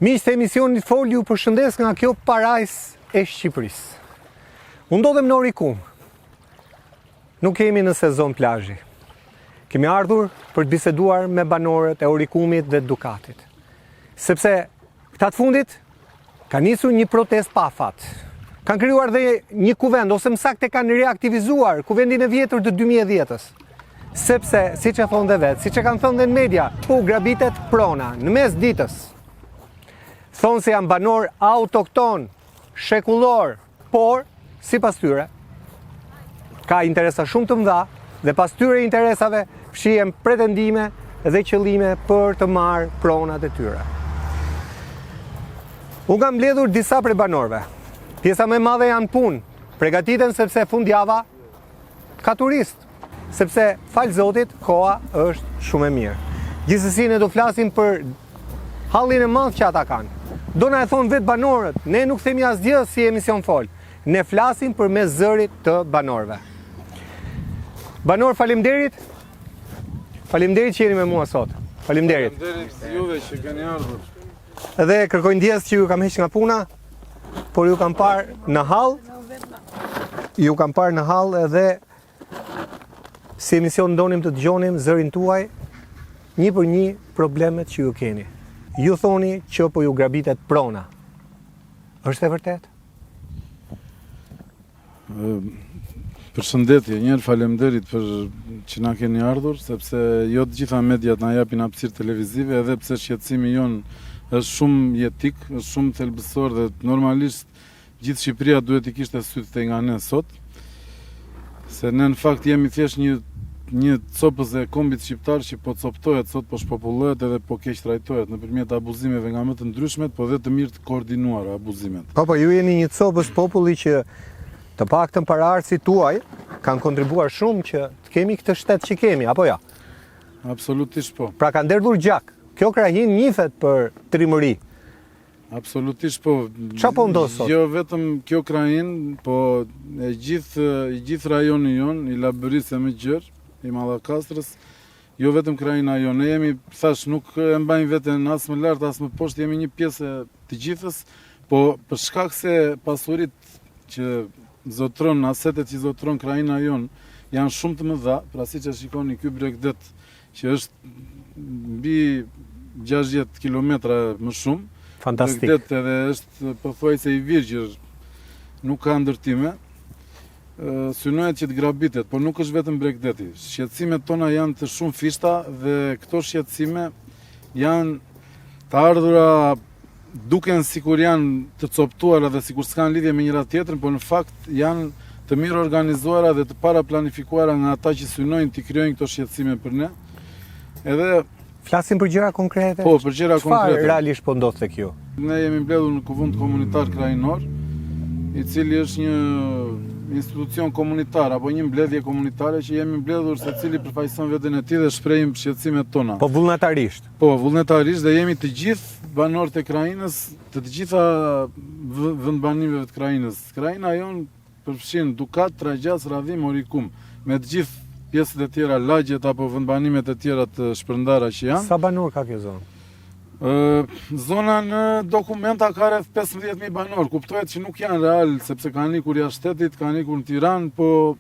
Miqtë e emisionit Fol ju përshëndes nga kjo parajs e Shqipërisë. Unë ndodhem në Orikum. Nuk kemi në sezon plazhi. Kemi ardhur për të biseduar me banorët e Orikumit dhe Dukatit. Sepse këta të fundit ka nisur një protestë pa afat. Kanë krijuar dhe një kuvend, ose më saktë kanë reaktivizuar kuvendin e vjetër të 2010-s. Sepse, siç e thonë dhe vetë, siç e kanë thënë dhe në media, u grabitet prona në mes ditës. Thonë se janë banor autokton, shekullor, por, sipas tyre, ka interesa shumë të mëdha dhe pas tyre interesave fshihen pretendime dhe qëllime për të marrë pronat e tyre. Unë kam mbledhur disa prej banorëve. Pjesa më e madhe janë punë, përgatiten sepse fundjava ka turist, sepse falë Zotit koha është shumë e mirë. Gjithsesi ne do flasim për hallin e madh që ata kanë. Do na e thonë vetë banorët, ne nuk themi asgjë si emision Fol. Ne flasim për mes zërit të banorëve. Banor, faleminderit. Faleminderit që jeni me mua sot. Faleminderit. Faleminderit juve që keni ardhur. Edhe kërkoj ndjes që ju kam heq nga puna, por ju kam parë në hall. Ju kam parë në hall edhe si emision ndonim të dëgjonim zërin tuaj një për një problemet që ju keni. Ju thoni që po ju grabitet prona. Është e vërtet? Përshëndetje, njerë faleminderit për që na keni ardhur, sepse jo të gjitha mediat na japin hapësirë televizive, edhe pse shqetësimi jonë është shumë jetik, është shumë thelbësor dhe normalisht gjithë Shqipëria duhet i kishte sytë te nga ne sot, se ne në fakt jemi thjesht një copës e kombit shqiptar që po coptohet sot, po shpopullohet edhe po keq trajtohet nëpërmjet abuzimeve nga më të ndryshmet, po dhe të mirë të koordinuara abuzimet. Po, ju jeni një copës populli që të paktën paraardhësit tuaj kanë kontribuar shumë që të kemi këtë shtet që kemi, apo ja? Absolutisht po. Pra ka nderdhur gjak. Kjo krahin njihet për trimëri. Absolutisht po. Çfarë po ndodh sot? Jo vetëm kjo krahin, po i gjithë rajoni jon, i Labërisë më gjerë, i Mallakastrës, jo vetëm krajina jon. Ne jemi, thash, nuk e mbajmë veten as më lart as më poshtë, jemi një pjesë të gjithës, po për shkak se pasuritë që zotron, asetet që zotron krajina jon janë shumë të mëdha, pra siç e shikoni ky Bregdet që është mbi 60 kilometra më shumë. Fantastik. Bregdet edhe është pothuajse i virgjër, nuk ka ndërtime. Synohet që të grabitet, por nuk është vetëm Bregdeti. Shqetësimet tona janë të shumë fishta dhe këto shqetësime janë të ardhura duken sikur janë të coptuara dhe sikur s'kan lidhje me njëra tjetrën, por në fakt janë të mirë organizuara dhe të paraplanifikuara nga ata që synojnë të krijojnë këto shqetësime për ne. Edhe flasim për gjëra konkrete? Po, për gjëra konkrete. Çfarë realisht po ndodh tek ju? Ne jemi mbledhur në Kuvend Komunitar Krajinor, i cili është një institucion komunitar apo një mbledhje komunitare që jemi mbledhur secili përfaqëson veten e tij dhe shprehim shqetësimet tona. Po vullnetarisht. Po, vullnetarisht dhe jemi të gjithë banorët e krajinës, të gjitha vendbanimeve të krajinës. Krajina jon përfshin Dukat, Tragjas, Radhim, Orikum, me të gjithë pjesët e tjera, lagjet apo vendbanimet e tjera të shpërndara që janë. Sa banor ka kjo zonë? Zona në dokumenta ka rreth 15.000 banor, kuptohet që nuk janë real, sepse kanë ikur jashtë shtetit, kanë ikur në Tiranë, po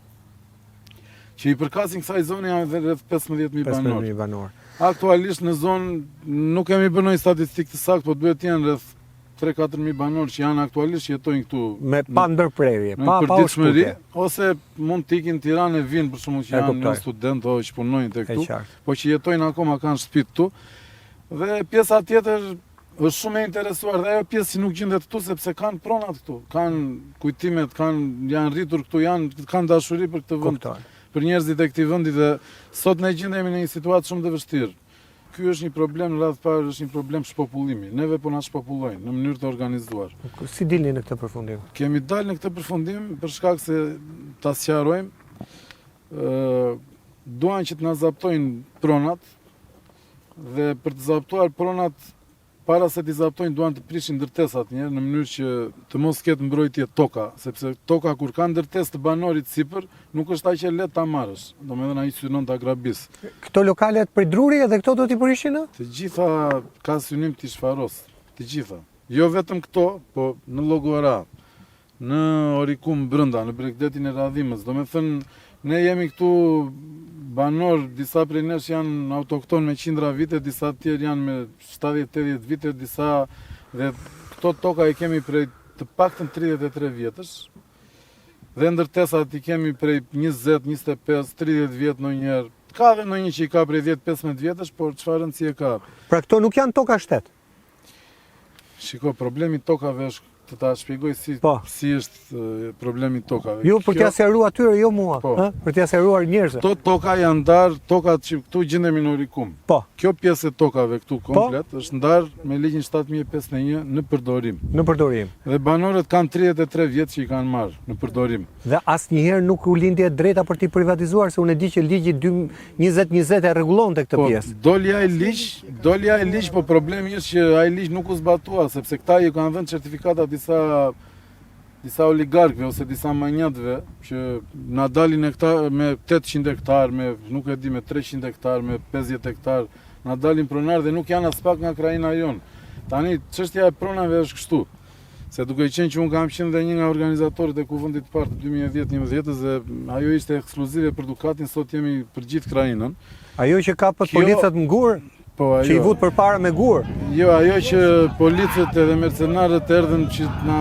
që i përkasin kësaj zone janë rreth 15.000 banor. 15.000 banor. Aktualisht në zonë nuk kemi bërë ndonjë statistikë të saktë, po duhet të jenë rreth 3-4.000 banor që janë aktualisht që jetojnë këtu. Me pa ndërprerje, pa ushqutje. Ose mund të ikin në Tiranë e vinë për shkak që janë studentë ose që punojnë tek këtu, po që jetojnë akoma kanë shtëpi këtu. Dhe pjesa tjetër është shumë e interesuar dhe ajo pjesë që nuk gjendet këtu sepse kanë pronat këtu, kanë kujtimet, janë rritur këtu, kanë dashuri për këtë vend, për njerëzit e këtij vendi dhe sot ne gjendemi në një situatë shumë të vështirë. Ky është një problem në radhë parë, është një problem shpopullimi. Neve po na shpopullojnë në mënyrë të organizuar. Si dilni në këtë përfundim? Kemi dalë në këtë përfundim për shkak se ta sqarojmë, duan që të na zaptojnë pronat. Dhe për të zaptuar pronat, para se t'i zaptojnë, duan të prishin ndërtesat njerë në mënyrë që të mos ketë mbrojtje toka, sepse toka kur ka ndërtesë të banorit sipër, nuk është aq e lehtë ta marrësh. Domethënë ai synon ta grabis. Këto lokalet për druri edhe këto do t'i prishin? Të gjitha ka synim t'i shfaros. të gjitha. Jo vetëm këto, po në Llogora, në Orikum brenda, në Bregdetin e Radhimës. Do me thënë, ne jemi këtu banor, disa prej nesh janë autokton me qindra vite, disa tjerë janë me 70-80 vite, disa dhe këto toka i kemi prej të paktën 33 vjetësh. Dhe ndërtesat i kemi prej 20, 25, 30 vjetë në njerë. Ka dhe në një që i ka prej 10-15 vjetësh, por çfarë rëndësie ka? Pra këto nuk janë toka shtet. Shiko, problemi tokave është, të ta shpjegoj si është problemi tokave. Ju për t'ja sqaruar atyre, jo mua, për t'ja sqaruar njerëzve. Këto toka janë ndarë, tokat që këtu gjendemi në Orikum. Po. Kjo pjesë e tokave këtu komplet është ndarë me ligjin 7051 në përdorim. Në përdorim. Dhe banorët kanë 33 vjetë që i kanë marrë në përdorim. Dhe asnjëherë nuk u lindje drejta për t'i privatizuar, se unë e di që ligji 2020 e rregullonte këtë pjesë. Doli ai ligj, po problemi është që ai ligj nuk u zbatua, sepse këta i kanë dhënë certifikata disa oligarkëve ose disa manjatëve që na dalin me 800 hektar, me nuk e di, me 300 hektar, me 50 hektar, na dalin pronar dhe nuk janë as pak nga krajina jonë. Tani çështja e pronave është kështu. Se duke qenë që unë kam qenë dhe një nga organizatorët e kuvendit të parë të 2010-11 dhe ajo ishte ekskluzive për Dukatin, sot jemi për gjithë krajinën. Ajo që ka për policët në gur, që i vut për para me gur. Jo, ajo që policët edhe mercenarët erdhen që na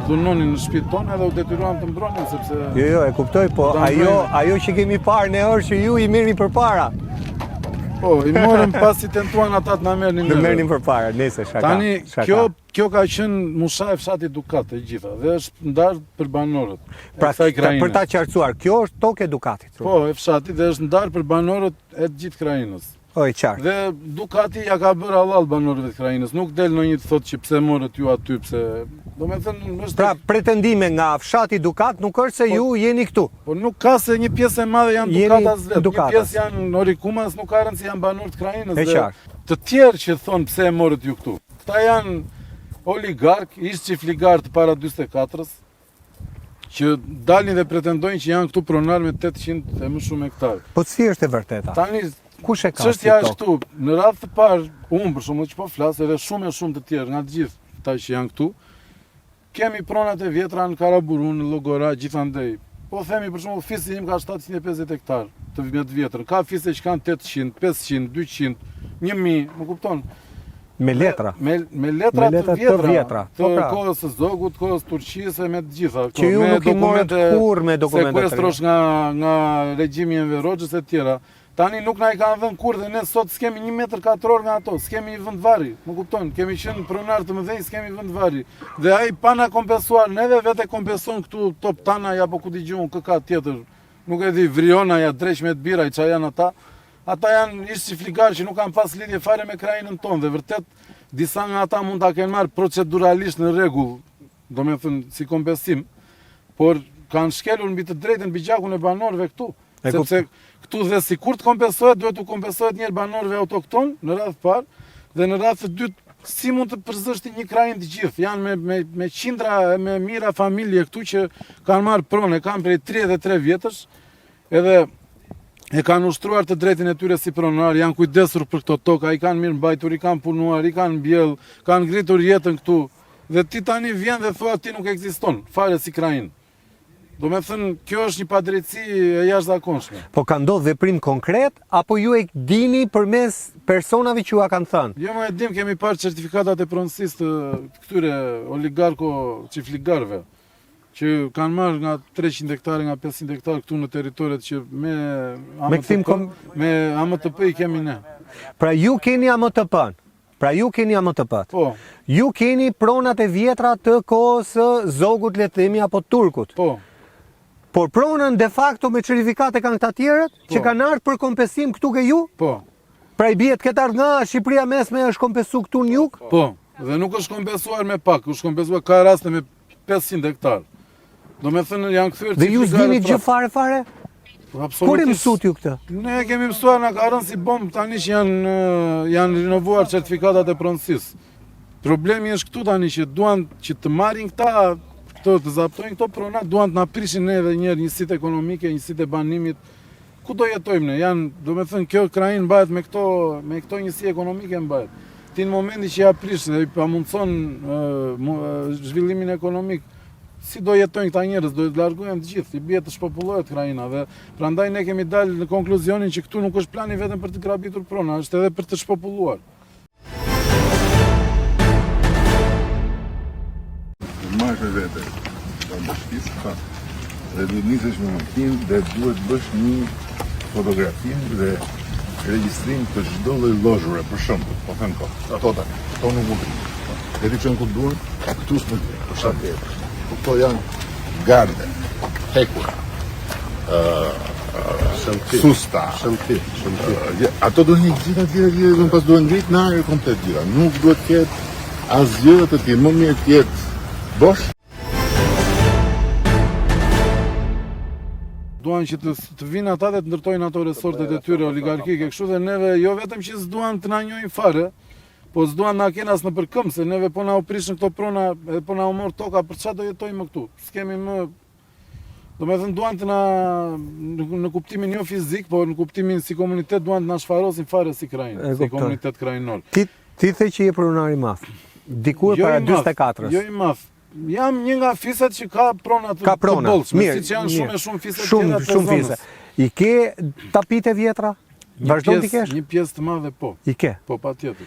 dhunonin në shtëpitë tona dhe u detyruan të mbronin sepse... Jo, e kuptoj, po ajo që kemi parë ne është që ju i mirni për para. Po, i morëm pasi tentuan ata të na merrnin. Në merrnin përpara, nëse shaka. Tani kjo ka qenë musha e fshatit Dukat e gjitha dhe është ndarë për banorët. Pra për ta qartësuar, kjo është tokë e Dukatit. Po, e fshatit dhe është ndarë për banorët e të gjithë krajinës. Oj, qartë. Dhe Dukati ja ka bërë halal banorëve të krajinës. Nuk del ndonjë të thotë që pse morët ju aty, pse. Domethënë është. Pra pretendime nga fshati Dukat nuk është se ju jeni këtu. Po nuk ka se një pjesë e madhe janë Dukatas vetë. Një pjesë janë Orikumas, nuk ka rëndësi janë banorë të krajinës. E qartë. Të tjerë që thonë pse e morët ju këtu. Këta janë oligark, ish çiftligar të para 44-s, që dalin dhe pretendojnë që janë këtu pronar me 800 e më shumë hektar. Po si është e vërteta? Tani kush e ka? Çështja është këtu, në radhë të parë, unë për shembull që po flas edhe shumë të tjerë nga të gjithë ata që janë këtu, kemi pronat e vjetra në Karaburun, në Llogora, gjithandej. Po themi për shembull fisi im ka 750 hektar të vjetër. Ka fise që kanë 800, 500, 200, 1000, më kupton? Me letra. Me letra të vjetra. Të kohës së Zogut, kohës Turqisë, me të gjitha. Që ju nuk i morët kur me dokumentet. Sekuestrosh nga regjimi Enver Hoxhës e tjera. Tani nuk na i kanë dhënë kur dhe ne sot s'kemi 1 metër katror nga ato, s'kemi vendvari, më kupton? Kemi qenë pronar të mëdhenj, s'kemi vendvari. Dhe ai pa na kompensuar, neve vetë kompenson këtu top tana apo ku dëgjon kë tjetër. Nuk e di, Vriona ja dreq me të bira, çfarë janë ata? Ata janë ish çiftligar që nuk kanë pas lidhje fare me krajinën tonë dhe vërtet disa nga ata mund ta kenë marrë proceduralisht në rregull, domethënë si kompensim, por kanë shkelur mbi të drejtën mbi gjakun e banorëve këtu. Sepse këtu dhe si kur të kompensohet, duhet të kompensohet njerë banorëve autokton në radhë parë, dhe në radhë të dytë, si mund të përzështi një krajin të gjithë. Janë me qindra, me mira familje këtu që kanë marrë pronë, kanë prej 33 vjetësh, edhe e kanë ushtruar të drejtin e tyre si pronar, janë kujdesur për këto toka, i kanë mirë mbajtur, i kanë punuar, i kanë mbjell, kanë ngritur jetën këtu, dhe ti tani vjen dhe thua ti nuk ekziston, fare si krajin. Do me thënë, kjo është një padrejtësi e jashtëzakonshme. Po ka ndodhur veprim konkret, apo ju e dini përmes personave që ju a kanë thënë? Jo, më e dim, kemi parë certifikatat e pronësisë të këtyre oligarko çiftligarëve, që kanë marrë nga 300 hektare, nga 500 hektare këtu në territoret që me AMTP i kemi ne. Pra ju keni AMTP-n. Po. Ju keni pronat e vjetra të kohës së Zogut, le të themi, apo Turkut. Po. Por pronën de facto me certifikate kanë këta tjerët, që kanë ardhur për kompensim këtu ke ju? Po. Pra i bjet këtë ardhë nga Shqipëria mesme është kompensu këtu në jug? Po. Dhe nuk është kompensuar me pak, është kompensuar ka raste me 500 hektar. Do me thënë janë kthyer. Dhe ju s'dini gjë fare? Kur e mësut ju këtë? Ne kemi mësuar na ka rënë si bombë tani që janë rinovuar certifikatat e pronësisë. Problemi është këtu tani që duan që të marrin këta të zaptojnë këto prona, duan të na prishin neve njerë njësitë ekonomike, njësitë e banimit. Ku do jetojmë ne? Do me thënë kjo krajinë mbahet me këto njësi ekonomike mbahet. ti në momenti që ja prish dhe i pamundson zhvillimin ekonomik, si do jetojnë këta njerëz, do të largohen të gjithë, i bie të shpopullohet krajina dhe prandaj ne kemi dalë në konkluzionin që këtu nuk është plani vetëm për të grabitur prona, është edhe për të shpopulluar. Marrë vete të bashkisë, dhe duhet nisesh me makinë dhe duhet bësh një fotografinë dhe regjistrim të çdo lloj llozhure, për shembull, po them kot. Ato nuk mund të. Dhe ti çon ku duan, këtu s'mund të. Për shembull, këto janë garde, hekura. Susta. Ato do një gjitha, do pas duhet ngrit në arë komplet gjitha. Nuk duhet të ketë asgjë të tillë, më mirë të jetë bosh. Duan që të vinë ata dhe të ndërtojnë ato resortet e tyre oligarkike, kështu dhe neve jo vetëm që s'duan të na njohin fare, po s'duan na kenë as në përkëm, se neve po na u prishën këto prona, edhe po na u mor toka, për çfarë do jetojmë më këtu? S'kemi më, domethënë duan të na në kuptimin jo fizik, po në kuptimin si komunitet duan të na shfarosin fare si krajinë, si komunitet krajinor. Ti the që je pronar i madh. Dikur para 44-s. Jo i madh. Jam një nga fiset që ka prona të bollshme, siç janë shumë fiset tjera të zonës. I ke tapite vjetra? Vazhdon ti kesh? Një pjesë të madhe po. I ke? Po patjetër.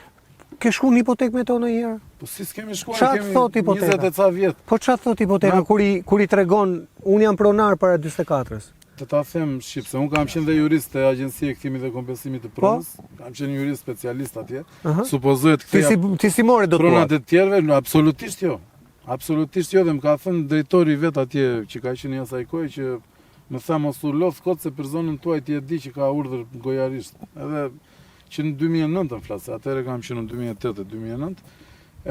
Ke shku në hipotekë me to ndonjëherë? Po si s'kemi shkuar, kemi 20 e ca vjet. Po çfarë thot hipoteka kur i tregon un jam pronar para 44-s? Të ta them shqip, se unë kam qenë dhe jurist të Agjencia e Kthimit dhe Kompensimit të Pronës, kam qenë jurist specialist atje. Supozohet ti si more do të pronat e tjerëve, absolutisht jo. Absolutisht jo, dhe më ka thënë drejtori vet atje që ka qenë asaj kohe që më tha mos u lodh kot se për zonën tuaj ti e di që ka urdhër gojarisht. Edhe që në 2009 flas, atëherë kam qenë në 2008-2009.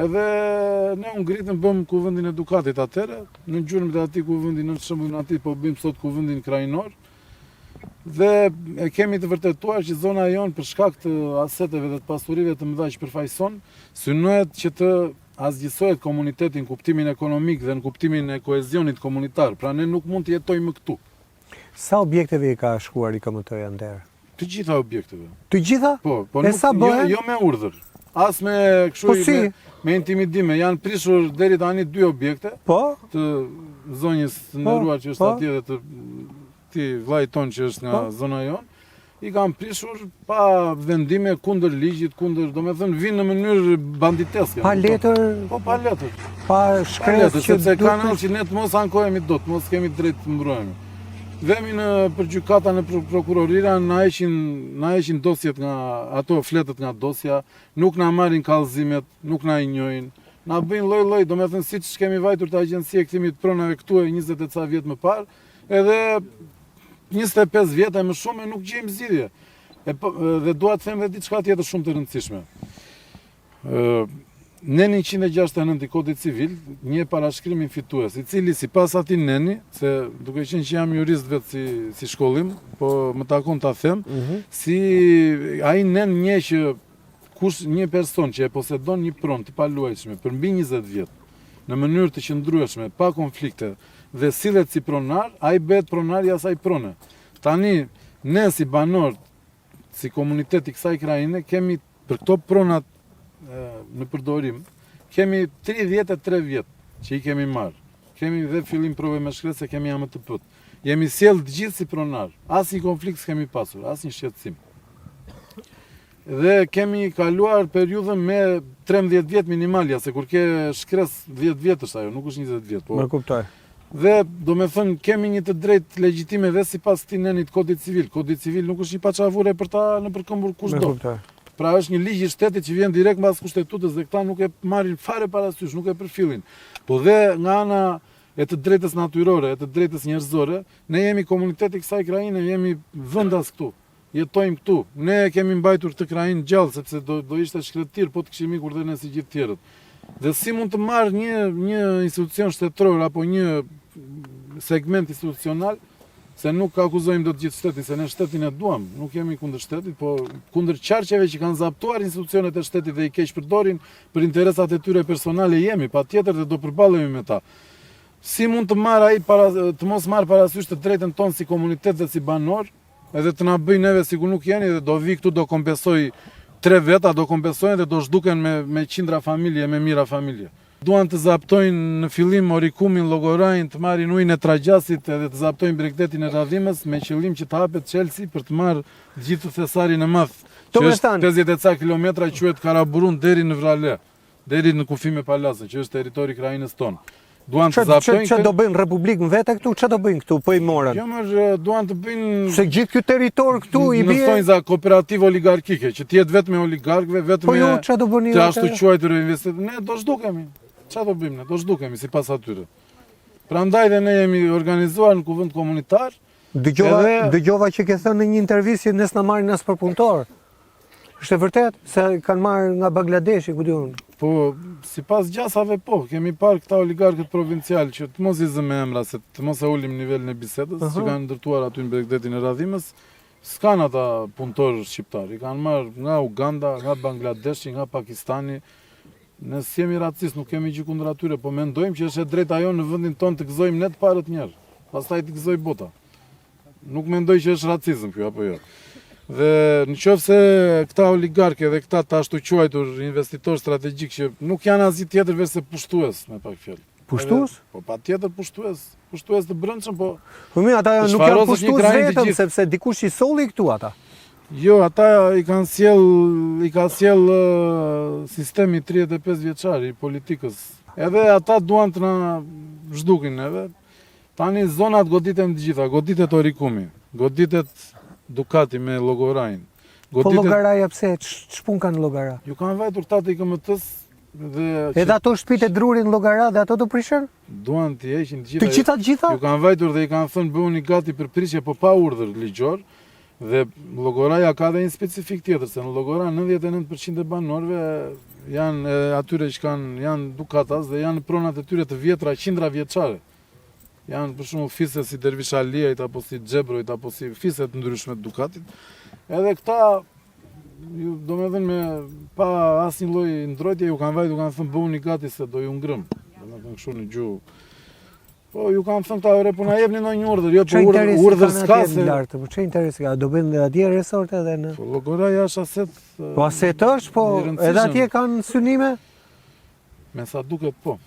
Edhe ne u ngritëm bëm kuvendin edukatit atëherë, në gjurmën e atij kuvendi në shembull atij po bëjmë sot kuvendin krajinor. Dhe e kemi të vërtetuar që zona jon për shkak të aseteve dhe të pasurive të mëdha që përfaqëson, synohet që të asgjësohet komunitetin në kuptimin ekonomik dhe në kuptimin e koezionit komunitar, pra ne nuk mund të jetojmë më këtu. Sa objekteve i ka shkuar IKMT-ja nder? Të gjitha objekteve. Të gjitha? Po, jo me urdhër. As me kështu me intimidime, janë prishur deri tani 2 objekte. Po? Të zonjës të nderuar që është atje dhe të ti vllai ton që është nga zona jon. I kam prishur pa vendime kundër ligjit, domethënë vinë në mënyrë banditeske. Pa letër? Po, pa letër. Pa shkresë që sepse kanë që ne të mos ankohemi dot, mos kemi drejt të mbrohemi. Vemi në përgjykata në prokurorira, na heqin dosjet nga ato fletët nga dosja, nuk na marrin kallëzimet, nuk na i njohin. Na bëjnë lloj-lloj, domethënë siç kemi vajtur te Agjencia e Kthimit të Pronave këtu 20 e ca vjet më parë, edhe 25 vjet e më shumë nuk gjejmë zgjidhje. Dhe dua të them edhe diçka tjetër shumë të rëndësishme. Neni 169 i Kodit Civil, një parashkrimin fitues, i cili sipas atij neni, se duke qenë që jam jurist vetë si shkollim, po më takon ta them, si ai nen njeh që kush një person që e posedon një pronë të paluajtshme për mbi 20 vjet, në mënyrë të qëndrueshme, pa konflikte, dhe sillet si pronar, ai bëhet pronar i asaj prone. Tani, ne si banor, si komunitet i kësaj krajine, kemi për këto pronat në përdorim, kemi 33 vjet që i kemi marrë. Kemi dhe fillim prove me shkresë, kemi AMTP. Jemi sjell të gjithë si pronar. Asnjë konflikt s'kemi pasur, asnjë shqetësim. Dhe kemi kaluar periudhën me 13 vjet minimalja, se kur ke shkres 10 vjetësh ajo, nuk është 20 vjet. Më kuptoj. Dhe do me thënë kemi një të drejtë legjitime dhe sipas këtij nenit Kodit Civil. Kodi Civil nuk është një paçavure për ta në përkëmbur kushdo. Pra është një ligj i shtetit që vjen direkt mbas kushtetutës dhe këta nuk e marrin fare parasysh, nuk e përfillin. Po dhe nga ana e të drejtës natyrore, e të drejtës njerëzore, ne jemi komuniteti i kësaj krajine, jemi vendas këtu. Jetojmë këtu. Ne kemi mbajtur këtë krajinë gjallë sepse do ishte shkretir po të kishim ikur dhe ne si gjithë tjerët. Dhe si mund të marrë një institucion shtetëror apo një segment institucional, se nuk akuzojmë do të gjithë shtetin, se ne shtetin e duam, nuk jemi kundër shtetit, po kundër qarqeve që kanë zaptuar institucionet e shtetit dhe i keq përdorin për interesat e tyre personale jemi, patjetër dhe do përballemi me ta. Si mund të marrë ai të mos marrë parasysh të drejtën tonë si komunitet dhe si banor, edhe të na bëjë neve sikur nuk jeni dhe do vi këtu do kompensoj 3 veta do kompensojnë dhe do zhduken me qindra familje, me mira familje. Duan të zaptojnë në fillim Orikumin, Llogorajin, të marrin ujin e Tragjasit edhe të zaptojnë Bregdetin e Radhimës me qëllim që të hapet Chelsea për të marrë gjithë thesarin e madh. Që është 50 ca kilometra quhet Karaburun deri në Vrale, deri në kufi me Palasën, që është territori i krajinës tonë. Duan të zaptojnë. Çfarë do bëjnë Republikën vete këtu? Çfarë do bëjnë këtu? Po i morën. Jo më duan të bëjnë se gjithë ky territor këtu i bie. Në thonjza kooperativë oligarkike, që të jetë vetëm me oligarkëve, vetëm me çfarë do bëni? Të ashtu quajtur investitor. Ne do zhdukemi. Çfarë do bëjmë ne? Do zhdukemi sipas atyre. Prandaj dhe ne jemi organizuar në kuvend komunitar. Dëgjova që ke thënë në një intervistë që nes na marrin as për punëtor. Është e vërtet se kanë marrë nga Bangladeshi, ku diun. Po, sipas gjasave po, kemi parë këta oligarkët provincial që të mos i zëmë emra, se të mos e ulim nivelin e bisedës, që kanë ndërtuar aty në Bregdetin e Radhimës, s'kan ata punëtorë shqiptar, i kanë marrë nga Uganda, nga Bangladeshi, nga Pakistani. Ne s'jemi racist, nuk kemi gjë kundër atyre, po mendojmë që është e drejta jonë në vendin tonë të gëzojmë ne të parët njerë, pastaj të gëzoj bota. Nuk mendoj që është racizëm kjo apo jo. Dhe në qoftë se këta oligarke dhe këta të ashtu quajtur investitor strategjik që nuk janë asgjë tjetër veç se pushtues, me pak fjalë. Pushtues? Po patjetër pushtues të brendshëm, po. Po mirë, ata nuk janë pushtues vetëm sepse dikush i solli këtu ata. Jo, ata i ka sjell sistemi 35 vjeçar i politikës. Edhe ata duan të na zhdukin edhe. Tani zonat goditen të gjitha, goditet Orikumi, goditet Ducati me Llogorajin. Po Llogaraja pse? Ç'pun kanë Llogara? Ju kanë vajtur tatë IKMT-s dhe edhe ato shtëpitë e Drurit në Llogara dhe ato do prishën? Duan të heqin të gjitha? Ju kanë vajtur dhe i kanë thënë bëuni gati për prishje, po pa urdhër ligjor. Dhe Llogoraja ka dhe një specifik tjetër, se në Llogora 99% e banorëve janë atyre që janë Ducatas dhe janë pronat e tyre të vjetra, qindra vjeçare. Janë për shumë fiset si Dervish Aliajt, apo si Xhebrojt, apo si fiset ndryshme të Ducatit. Edhe këta, do me dhënë pa asnjë lloj ndrojtje, ju kanë vajtur, ju kanë thënë bëuni gati se do ju ngrëm. Do me thënë kështu në gjuhë. Po ju kanë thënë këta ore, po na jepni ndonjë urdhër, jo po urdhër s'ka se. Po çfarë interesi ka? Do bëjnë atje resorte edhe në. Po Llogoraja është aset. Po aset është, po edhe atje kanë synime? Me sa duket po.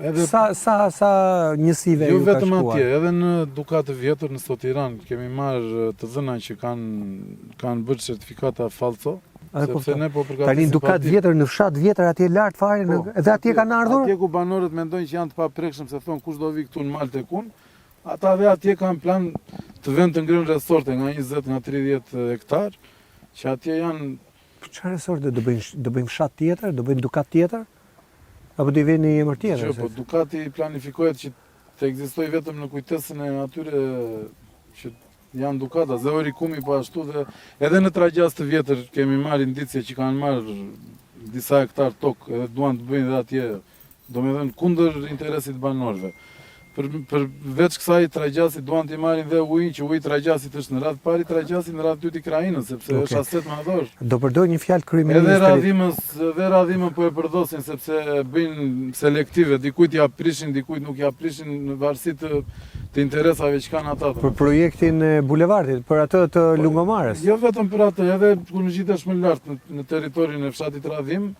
Sa njësive ju ka shkuar? Jo vetëm atje, edhe në Ducat të vjetër në Sotiran kemi marrë të dhëna që kanë bërë certifikata falso. Sepse ne po përgatisim. Tani Ducat vjetër në fshat vjetër atje lart fare, edhe atje kanë ardhur? Atje ku banorët mendojnë që janë të paprekshëm se thon kush do vi këtu në mal tek unë, ata dhe atje kanë plan të vënë të ngrënë resorte nga 20 nga 30 hektar, që atje janë. Çfarë resorte do bëjmë fshat tjetër, do bëjmë Ducat tjetër? Apo do vjen në emër tjetër? Po Ducati planifikohet që të ekzistojë vetëm në kujtesën e atyre që janë Ducatas, dhe Orikumi po ashtu dhe edhe në Tragjas të vjetër kemi marrë indicje që kanë marrë disa hektar tokë edhe duan të bëjnë dhe atje, domethënë kundër interesit banorëve. Për veç kësaj Tragjasit duan të marrin dhe ujin, që uji Tragjasit është në radhë pari Tragjasit, në radhë dyti Krajinës, sepse është aset madhor. Do përdor një fjalë kryeministri. Edhe radhimën po e përdosin sepse bëjnë selektive, dikujt ja prishin, dikujt nuk ja prishin në varësi të interesave që kanë ata. Për projektin e bulevardit, për atë të Lungomarës. Jo vetëm për atë, edhe kur ngjitesh më lart në territorin e fshatit Radhim,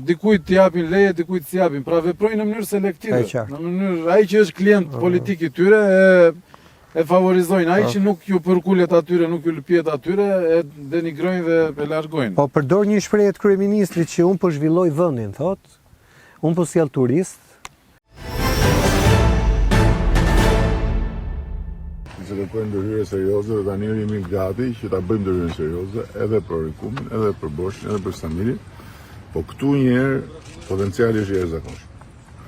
dikujt t'i japin leje, dikujt t'i japin. Pra veprojnë në mënyrë selektive. Në mënyrë ai që është klient politik i tyre e favorizojnë, ai që nuk ju përkulet atyre, nuk ju lëpiet atyre, e denigrojnë dhe e largojnë. Po përdor një shprehje të kryeministrit që unë po zhvilloj vendin, thotë. Unë po sjell turist. Se kërkojnë ndërhyrje serioze dhe tani jemi gati që ta bëjmë ndërhyrjen serioze edhe për Orikumin, edhe për Boshin, edhe për Samilin. Po këtu njerë potenciali është i jashtëzakonshëm.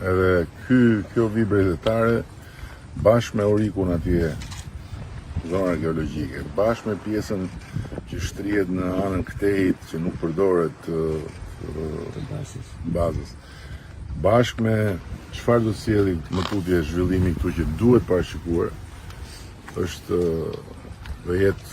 Edhe kjo vi brezetare bashkë me Orikun atje, zona arkeologjike, bashkë me pjesën që shtrihet në anën Ktehit që nuk përdoret bazës, bashkë me çfarë do të sjellë më tutje zhvillimi këtu që duhet parashikuar, është do jetë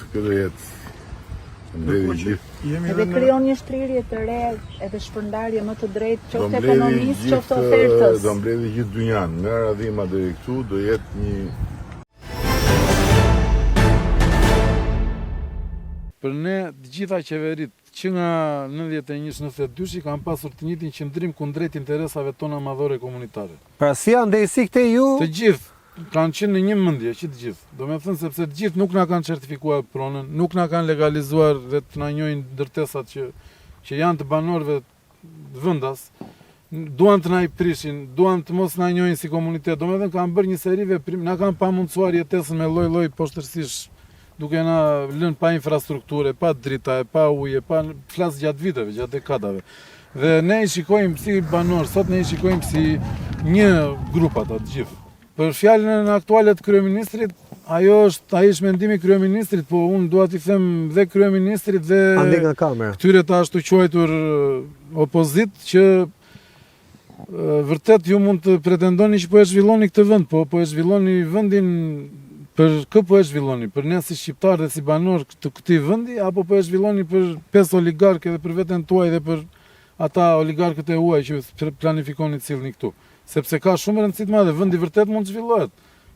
Edhe krijon një shtrirje të re, edhe shpërndarje më të drejtë, qoftë ekonomisë, qoftë ofertës. Do mbledhë gjithë dynjan, nga Radhima deri këtu, do jetë një... për ne të gjitha qeverit që nga 91-92 kanë pasur të njëjtin qëndrim kundrejt interesave tona madhore komunitare. Pra si janë ndërsi këte ju? Të gjithë kanë qenë në një mendje, që të gjithë. Do me thënë sepse të gjithë nuk na kanë certifikuar pronën, nuk na kanë legalizuar dhe të na njohin ndërtesat që janë të banorëve vendas. Duan të na i prishin, duan të mos na njohin si komunitet. Do me thënë kanë bërë një seri veprim, na kanë pamundsuar jetesën me lloj-lloj poshtërsish, duke na lënë pa infrastrukture, pa drita, pa ujë, pa flas gjatë viteve, gjatë dekadave. Dhe ne i shikojmë si banor, sot ne i shikojmë si një grup ata të gjithë. Për fjalën aktuale të kryeministrit, ai është mendimi i kryeministrit, po unë dua t'i them dhe kryeministrit dhe Ande nga kamera. këtyre të ashtu quajtur opozit që vërtet ju mund të pretendoni që po e zhvilloni këtë vend, po e zhvilloni vendin për kë po e zhvilloni? Për ne si shqiptar dhe si banor të këtij vendi, apo po e zhvilloni për 5 oligarkë dhe për veten tuaj dhe për ata oligarkët e huaj që planifikoni të sillni këtu? Sepse ka shumë rëndësi të madhe, vendi vërtet mund të zhvillohet.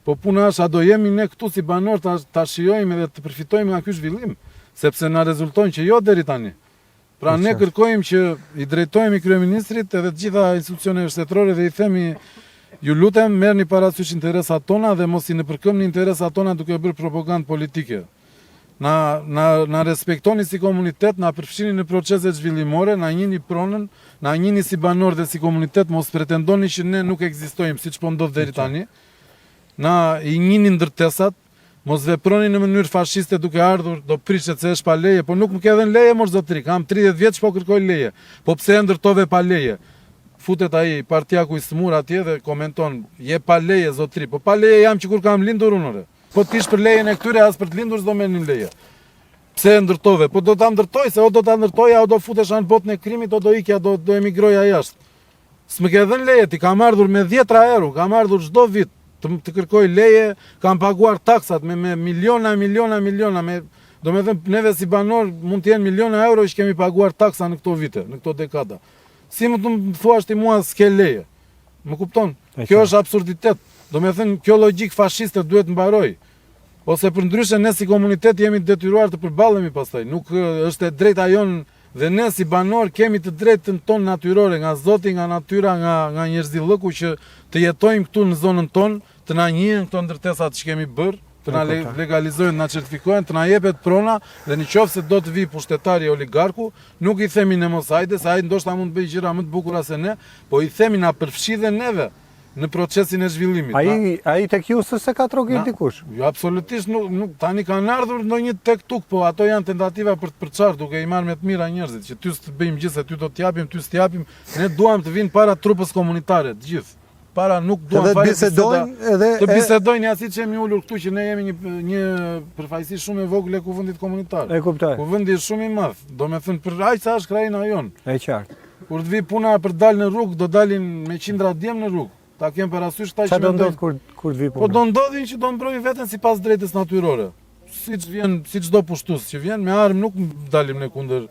Po puna është, a do jemi ne këtu si banor ta shijojmë dhe të përfitojmë nga ky zhvillim, sepse na rezultojnë që jo deri tani. Pra ne kërkojmë që i drejtojmë kryeministrit edhe të gjitha institucioneve shtetërore dhe i themi, ju lutem, merrni parasysh interesat tona dhe mos i nëpërkëmbni interesat tona duke bërë propagandë politike. Na respektoni si komunitet, na përfshini në procese zhvillimore, na njihni pronën, na njihni si banor dhe si komunitet, mos pretendoni që ne nuk ekzistojmë siç po ndodh deri tani. Na i njihni ndërtesat, mos veproni në mënyrë fashiste duke ardhur, do prishet se është pa leje, po nuk më ke dhënë leje, mor zotri, kam 30 vjeç po kërkoj leje. Po pse e ndërtove pa leje? Futet ai partiaku i smur atje dhe komenton, je pa leje zotri, po pa leje jam që kur kam lindur unë. Po tish për lejen e këtyre as për të lindur s'do merrnin leje. Pse e ndërtove? Po do ta ndërtoj, se o do ta ndërtoja, o do futesh në botën e krimit, o do ikja, do emigroja jashtë. S'më ke dhënë leje, ti kam ardhur me 10 euro, kam ardhur çdo vit të kërkoj leje, kam paguar taksat me miliona, do me thënë neve si banor mund të jenë miliona euro që kemi paguar taksa në këto vite, në këto dekada. Si më të më thuash ti mua s'ke leje? Më kupton? Kjo është absurditet. Do me thënë, kjo logjik fashiste duhet mbaroj. Ose për ndryshe ne si komunitet jemi detyruar të përballemi pastaj. Nuk është e drejta jonë dhe ne si banor kemi të drejtën tonë natyrore, nga Zoti, nga natyra, nga njerëzillëku që të jetojmë këtu në zonën tonë, të na njihen këto ndërtesat që kemi bërë, të na legalizojnë, na certifikohen, të na jepet prona dhe nëse do të vi pushtetari oligarku, nuk i themi ne mos hajde, se ai ndoshta mund të bëjë gjëra më të bukura se ne, po i themi na përfshi dhe neve në procesin e zhvillimit. Ai tek ju se ka trokë dikush. Jo, absolutisht nuk tani kanë ardhur ndonjë tek tuk, po ato janë tentativa për të përçarë, duke i marrë me të mira njerëzit, që ty të bëjmë gjithë se ty do t'japim, ty s't'japim, ne duam të vinë para trupës komunitare, të gjithë. Para nuk duam fare të bisedojnë ja siç jemi ulur këtu që ne jemi një përfaqësi shumë e vogël e kuvendit komunitar. E kuptoj. Kuvendi është shumë i madh. Do me thënë për aq sa është krajina jon. E qartë. Kur të vi puna për dalë në rrugë, do dalin me qindra djem në rrugë. Ta kem parasysh ta që do ndodh kur të vi puna? Po do ndodhin që do mbrojnë veten sipas drejtës natyrore. Siç vjen, si çdo pushtues që vjen me armë nuk dalim ne kundër.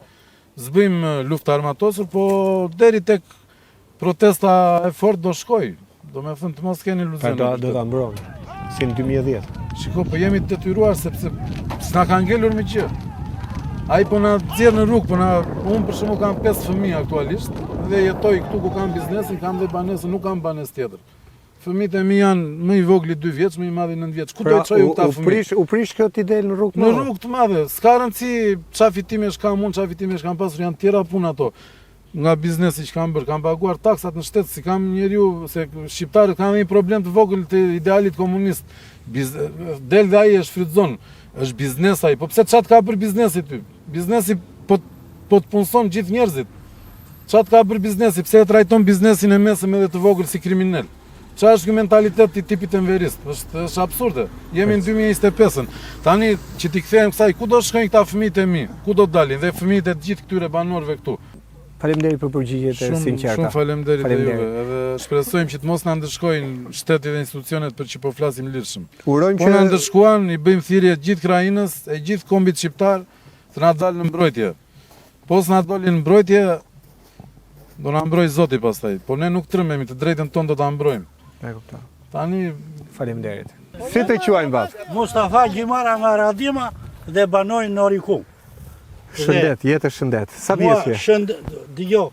S'bëjmë luftë armatosur, po deri tek protesta e fortë do shkoj. Do me thënë të mos keni iluzione. Do ta mbrojmë, si në 2010. Shiko, po jemi të detyruar sepse s'na ka ngelur me gjë. Ai po na nxjerr në rrugë, unë për shembull kam 5 fëmijë aktualisht dhe jetoj këtu ku kam biznesin, kam dhe banesën, nuk kam banesë tjetër. Fëmijët e mi janë më i vogli 2 vjeç, më i madhi 9 vjeç. Ku do të çojë këta fëmijë? U prish kjo ti del në rrugë? Në rrugë të madhe. S'ka rëndësi çfarë fitimesh kam unë, çfarë fitimesh kam pasur, janë tjera punë ato. Nga biznesi që kam bërë, kam paguar taksat në shtet, si kam njeriu, se shqiptarët kanë një problem të vogël të idealit komunist. Del dhe ai e shfrytëzon, është biznes ai. Po pse çat ka bërë biznesi ty? Biznesi po të punson gjithë njerëzit. Çat ka bërë biznesi? Pse e trajton biznesin e mesëm edhe të vogël si kriminal? Çfarë është ky mentalitet i tipit enverist? Është absurde. Jemi në 2025-ën. Tani që ti kthehen kësaj, ku do shkojnë këta fëmijët e mi? Ku do dalin? Dhe fëmijët e gjithë këtyre banorëve këtu. Faleminderit për përgjigjet e sinqerta. Shumë faleminderit e juve. Edhe shpresojmë që të mos na ndëshkojnë shteti dhe institucionet për që po flasim lirshëm. Urojmë që na ndëshkuan, i bëjmë thirrje gjithë krajinës, e gjithë kombit shqiptar të na dalë në mbrojtje. Po s'na dalin në mbrojtje, do na mbroj Zoti pastaj. Po ne nuk trembemi, të drejtën tonë do ta mbrojmë. E kuptoj. Tani faleminderit. Si të quajnë bash? Mustafa Gjimara nga Radima dhe banoj në Orikun. Shëndet, jetë shëndet. Sa Mua vjeç je? jo,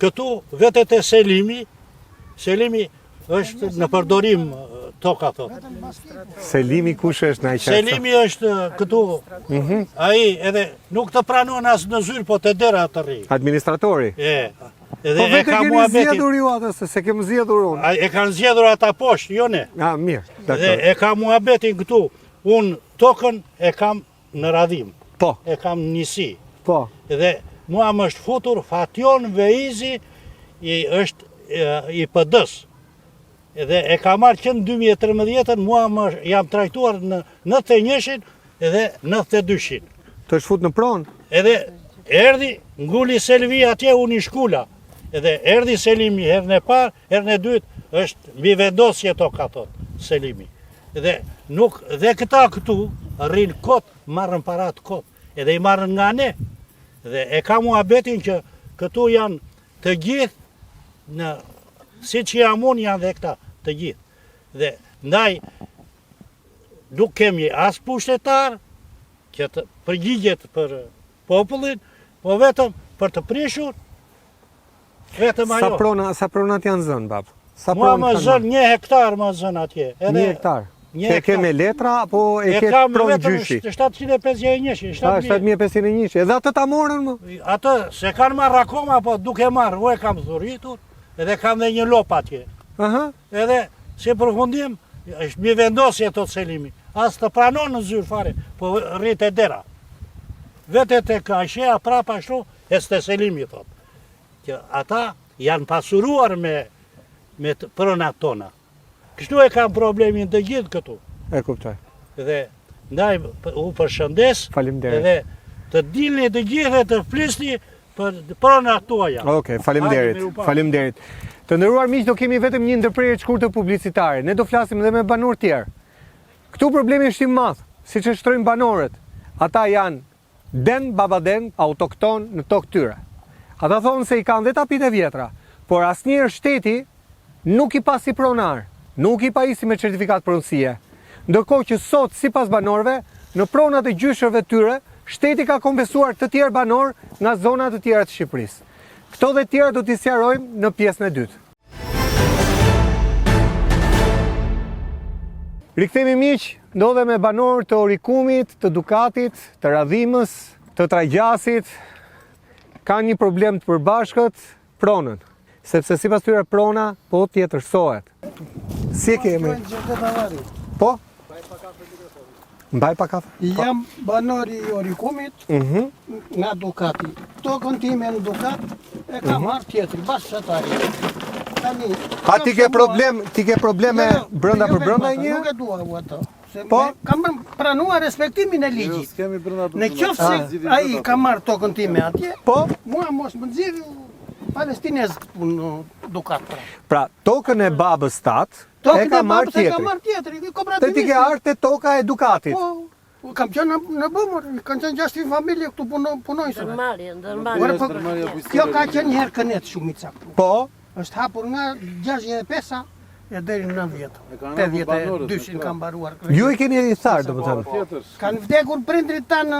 këtu vetet e Selimi është në përdorim toka thot. Selimi kush është na i qartë? Selimi është këtu, ai edhe nuk të pranon as në zyrë, po të dera të rri. Administratori. Edhe Po e vetë ka keni muhabetin. zgjedhur ju atë, se kemi zgjedhur unë. E kanë zgjedhur ata poshtë, jo ne. Mirë, Dhe dakor. e ka muhabetin këtu. Unë tokën e kam në radhim, Po, e kam njësi. po. Dhe mua më është futur Fation Veizi, është i PD-s. Dhe e ka marrë që në 2013, mua më jam trajtuar në 91-shin edhe 92-shin. Të është fut në pronë? Edhe erdi, nguli Selvi atje unë i shkulla. Edhe erdi Selimi herën e parë, herën e dytë, është mbi vendosje to ka thot, Selimi. Dhe nuk, dhe këta këtu, rrinë kot, marrën parat kot, edhe i marrën nga ne. Dhe e ka muhabetin që këtu janë të gjithë, si që jam unë janë dhe këta, të gjithë. Dhe ndaj, nuk kemi as pushtetar, që të përgjigjet për popullin, po vetëm për të prishur, vetëm ajo. Sa pronat janë zënë, bab? Mua më zënë 1 hektar më zënë atje. 1 hektar? Që ke me letra, apo e ke kam pronë vetëm gjyshi? 751, 7.501. Edhe atë ta morën më? Atë se kanë marrë akoma, po duke marrë, u e kam thuritur, edhe kam dhe një lop atje. Aha. Edhe, si përfundim, është mi vendosje të Selimi. As të pranon në zyrë fare, po rrit e dera. Vetet e ka shea prapa ashtu, e s'te Selimi, thot. Që ata janë pasuruar me pronat tona. Kështu e kam problemin të gjithë këtu. E kuptoj. Dhe ndaj u përshëndes, Faleminderit. edhe të dilni të gjithë të flisni për pronat tuaja. Okej, faleminderit. Faleminderit. Të nderuar miq, do kemi vetëm një ndërprerje të shkurtër publicitare. Ne do flasim edhe me banor tjerë. Këtu problemi është i madh, siç e shtrojnë banorët. Ata janë den babaden autokton në tokë tyre. Ata thonë se i kanë dhe tapit e vjetra, por asnjëherë shteti nuk i pasi pronar, nuk i pajisi me certifikat pronësie. Ndërkohë që sot, sipas banorëve, në pronat e gjyshërve tyre, shteti ka kompensuar të tjerë banor nga zonat të tjera të Shqipërisë. Këto dhe tjera do t'i sqarojmë në pjesën e dytë. Rikthehemi miq, ndodhe me banor të Orikumit, të Dukatit, të Radhimës, të Trajgjasit, kanë një problem të përbashkët, pronën. Sepse sipas tyre prona po tjetërsohet. Si e kemi? Po? Mbaj pa kafe? Jam banori i Orikumit nga Dukati. Tokën time në Dukat e ka marrë tjetri, bashkë shatari. A ti ke probleme brenda për brenda një? Nuk e dua u ato. Po? Kam pranuar respektimin e ligjit. Në qoftë se ai ka marrë tokën time atje, Po? mua mos më nxjerr palestinez këtu në Dukat. Pra, tokën e babës tat e ka marrë E ka tjetri. marrë tjetri, Te kooperativisti. ti ke ardhur te toka e Dukatit. Po, kam qenë në Bëmër, kanë qenë 6 familje këtu punojnë. Kjo ka qenë një herë kënet shumica këtu. Po? Është hapur nga 65-a e deri në 90. 82-shin kanë mbaruar. Ju e keni tharë, domethënë. Kanë vdekur prindrit tanë,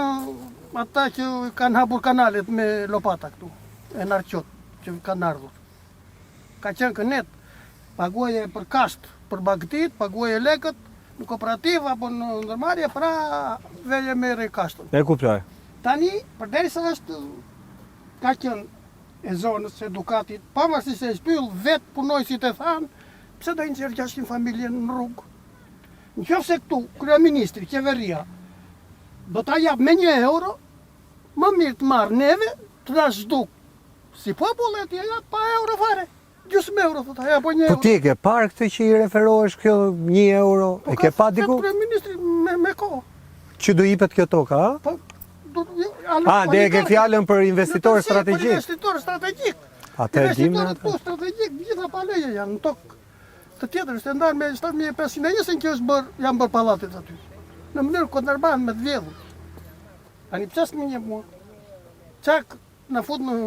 ata që kanë hapur kanalet me lopata këtu, e narqot që kanë ardhur. Ka qenë kënet, paguaje për kasht, për bagtit, paguaje lekët, në kooperativ apo në ndërmarrje, pra veje merre kashtën. E kuptoj. Tani, përderisa është ka qenë e zonës e Dukatit, pavarësisht se shpyll vetë punojësit e thanë, pse do nxjerr 600 familje në rrugë? Nëse këtu kryeministri, qeveria do ta jap me 1 euro, më mirë të marrë neve, të na zhduk si popull e t'ja jap pa euro fare. Gjysmë euro thotë, ja po 1 euro. Po ti e ke parë këtë që i referohesh kjo 1 euro? E ke pa diku? Kryeministri me kohë. Që do jipet kjo tokë, a? Po, Dhe e ke fjalën për investitor strategjik. Për investitor strategjik. Atë e dim. Investitorët po strategjik, gjitha pa leje janë në tokë. Të tjetër është ndarë me 7500 që janë bërë pallatet aty. Në mënyrë kontrband me të vjedhur. Tani pse s'më njeh mua? Çak na fut në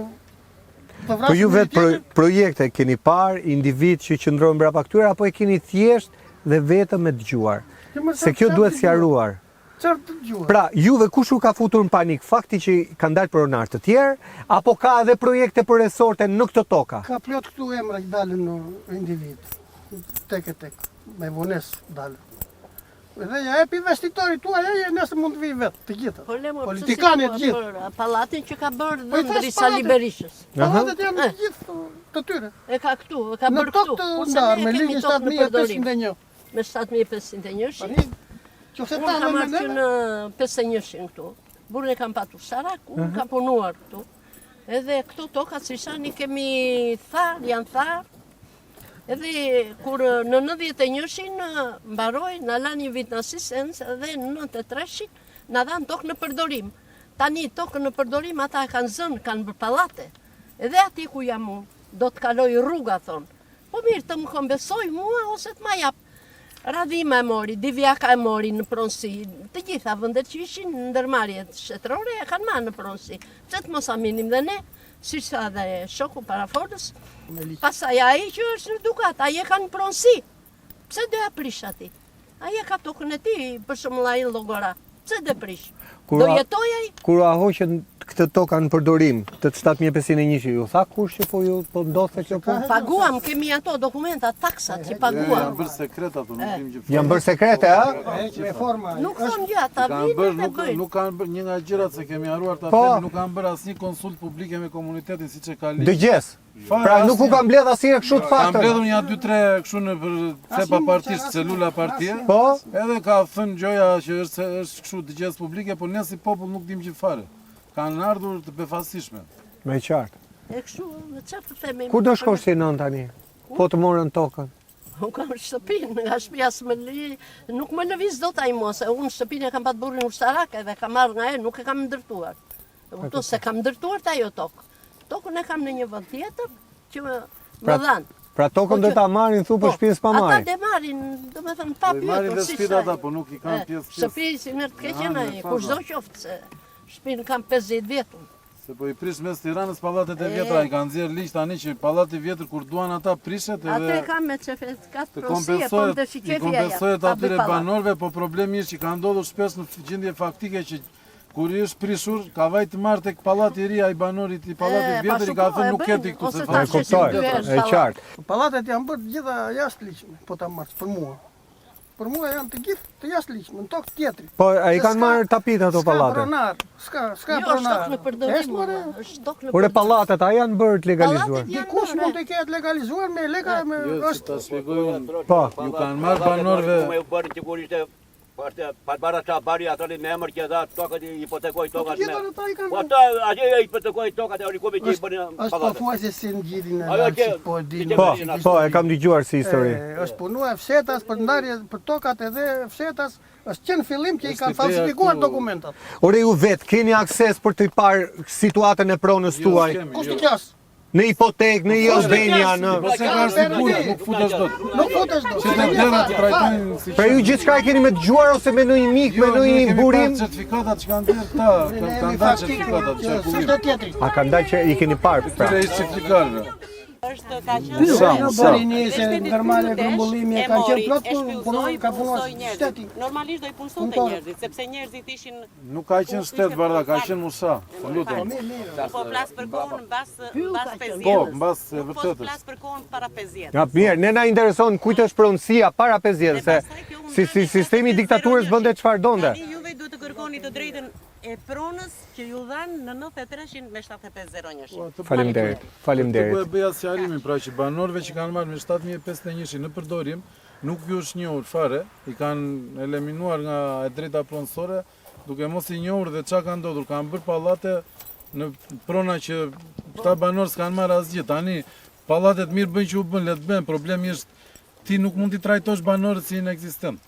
të vrasë. Po ju vetë projekte keni parë, individ që qëndrojnë brapa këtyre, apo e keni thjesht dhe vetëm me dëgjuar? Se kjo duhet sqaruar. Çfarë të dëgjuar? Pra, juve kush u ka futur në panik? Fakti që kanë dalë pronar të tjerë, apo ka edhe projekte për resorte në këto toka? Ka plot këtu emra që dalën në individ. Tek e tek, me vones dalën. Dhe ja jep investitorit tuaj, ja nëse mund të vi vetë, të gjitha. Politikanët gjithë. Pallatin që ka bërë Po i thash Ndrisa pallatin. Liberishës. Pallatet janë të gjithë të tyre. E ka këtu, e ka Në bërë këtu. tokë të Kurse ndarë, ne me kemi ligjin tokë në përdorim. 7501. Me 7501. Tani, qofse Unë ta kam me marrë që ne, në 51 këtu. Burrin e kam patur Sarak, unë kam punuar këtu. Edhe këto tokat si shani kemi tharë, janë tharë. Edhe kur në 91-shin mbaroi, na la një vit në asistencë dhe në 93-shin na dhan tokë në përdorim. Tani tokën në përdorim ata e kanë zënë, kanë bërë pallate. Edhe ati ku jam unë, do të kaloj rruga thonë. Po mirë të më kombesoj mua ose të ma jap. Radhima e mori, Divjaka e mori në pronësi. Të gjitha vëndet që ishin në ndërmarrjet shtetërore e kanë marrë në pronësi. Pse të mos aminim dhe ne, si sa dhe shoku parafolës. Pastaj ai që është në Dukat, ai e ka në pronësi. Pse do ja prish ati? Ai e ka tokën e tij për shembull ai llogora. Pse do prish? Do jetoj ai? Kur a hoqën këtë toka në përdorim, të 7501, ju tha kush që po ju po ndodhte kjo punë? Paguam, kemi ato dokumenta, taksat që paguam. Janë bërë sekret ato, nuk kemi gjë. Janë bërë sekrete, a? me forma. Nuk thonë gjë, ata Kanë vinë bërë, dhe bëjnë. nuk kanë bërë një nga gjërat se kemi haruar ta Po. themi, nuk kanë bërë asnjë konsult publike me komunitetin siç e ka ligj. Dëgjes. Fare, Pra nuk u asnjë. ka mbledh asnjë kështu të Kanë faktën. mbledhur një 2-3 kështu në për cepa partisht, celula partie. Po, Edhe ka thënë gjoja që është kështu dëgjes publike, por ne si popull nuk dim gjë fare. Kanë ardhur të befasishme. me qartë. E kështu, në çfarë të themi? Ku do shkosh ti nën tani? Po të morën tokën. Unë kam shtëpinë, nga shtëpia nuk më lëviz dot ai mua, se unë shtëpinë e kam pat burrin ushtarak edhe kam marrë nga ai, nuk e kam ndërtuar. E kupton se kam ndërtuar të ajo tokë. Tokën e kam në një vend tjetër që më dhan. Pra tokën do ta marrin thu për shtëpisë pa Ata marrë. dhe marrin, domethënë pa Do marrin pyetur dhe si shtëpit sa. ata, po nuk i kanë pjesë. Shtëpi si në të keqen ai, në kushdo fama. qoftë se shtëpinë kam 50 vjetun. Se po i prish mes Tiranës pallatet e vjetra, i kanë nxjerr ligj tani që pallati i vjetër kur duan ata prishet Atë edhe kam me çefet kat të pronësie, po kompensohet, të i shiqefja ja. kompensohet pa atyre bëj pallat. banorëve, po problemi është që ka ndodhur shpesh në gjendje faktike që kur i është prishur, ka vaj të marrë tek pallati i ri, ai banorit i pallatit E, vjetër i pa ka shku, thënë e nuk bëjnë, keti këtu ose se ta E thonë. shesin kuptoj, dy herë e pallat. qartë. Pallatet janë bërë të gjitha jashtëligjshme, po ta marrësh për mua. Për mua janë të gjithë të jashtëligjshme, në tokë tjetri. Po ai kanë marrë tapit ato pallate. Ska pronar, ska Jo, është pronar. tokë në përdorim, Është, more, është tokë në Por e përdorim. pallatet a janë bërë të legalizuar? Pallatet janë dikush bërë, mund të ketë legalizuar me lega, me Jo, si është ta shpjegoj unë. Po. Ju kanë marrë banorëve Me u bërë që kur ishte para qa bari atëri me emër që dha tokat i hipotekoj tokat me. gjithë ata i kanë Po bërë. ata aje i hipotekoj tokat e rikomi që i bënë Është pallate. pothuajse si në gjithin e Ajo lartë, që- si po e di. që- Po, që- po, e kam dëgjuar si histori. Është punuar fshetas për ndarje për tokat edhe fshetas është qenë fillim që i Është kanë ideja falsifikuar këtu- dokumentat. Ore ju vetë keni akses për të parë situatën e pronës tuaj Kush të qas? në hipotekë, në Josdenia, në Po se ka sigurt, nuk futesh dot. Nuk futesh do. Që të dera të trajtojnë si Pra ju gjithçka e keni me dëgjuar ose me ndonjë mik, me Jo, ne ndonjë kemi burim? parë certifikatat që kanë dhënë këta, kanë dhënë certifikatat që S'është kullim. do tjetri. A kanë dalë që i keni parë pra. Këre ishtë certifikarve. Është ka qenë Në bëri një se normale grumbullimi e ka qenë plot, ka punuar shteti. Normalisht do i punsonte Punëtor. njerëzit, sepse njerëzit ishin Nuk ka qenë shtet Bardha, ka qenë Musa. Të lutem. po flas për kohën mbas 50. Po, mbas e Po vërtetës. flas për kohën para 50. Ja, mirë, ne na intereson kujt është pronësia para 50 se si sistemi i diktaturës bënte çfarë donte. Tani juve duhet të kërkoni të drejtën e pronës që ju dhanë në 93-shin me 7501. Faleminderit. Të po Faleminderit. e bëja sqarimin, pra që banorëve që kanë marrë me 7501 në përdorim, nuk ju është njohur fare, i kanë eliminuar nga e drejta pronësore, duke mos i njohur dhe çka ka ndodhur, kanë bërë pallate në prona që këta banorë s'kanë marrë asgjë. Tani pallatet mirë bëjnë që u bën, le të bëjnë, problemi është ti nuk mund t'i trajtosh banorët si inekzistent.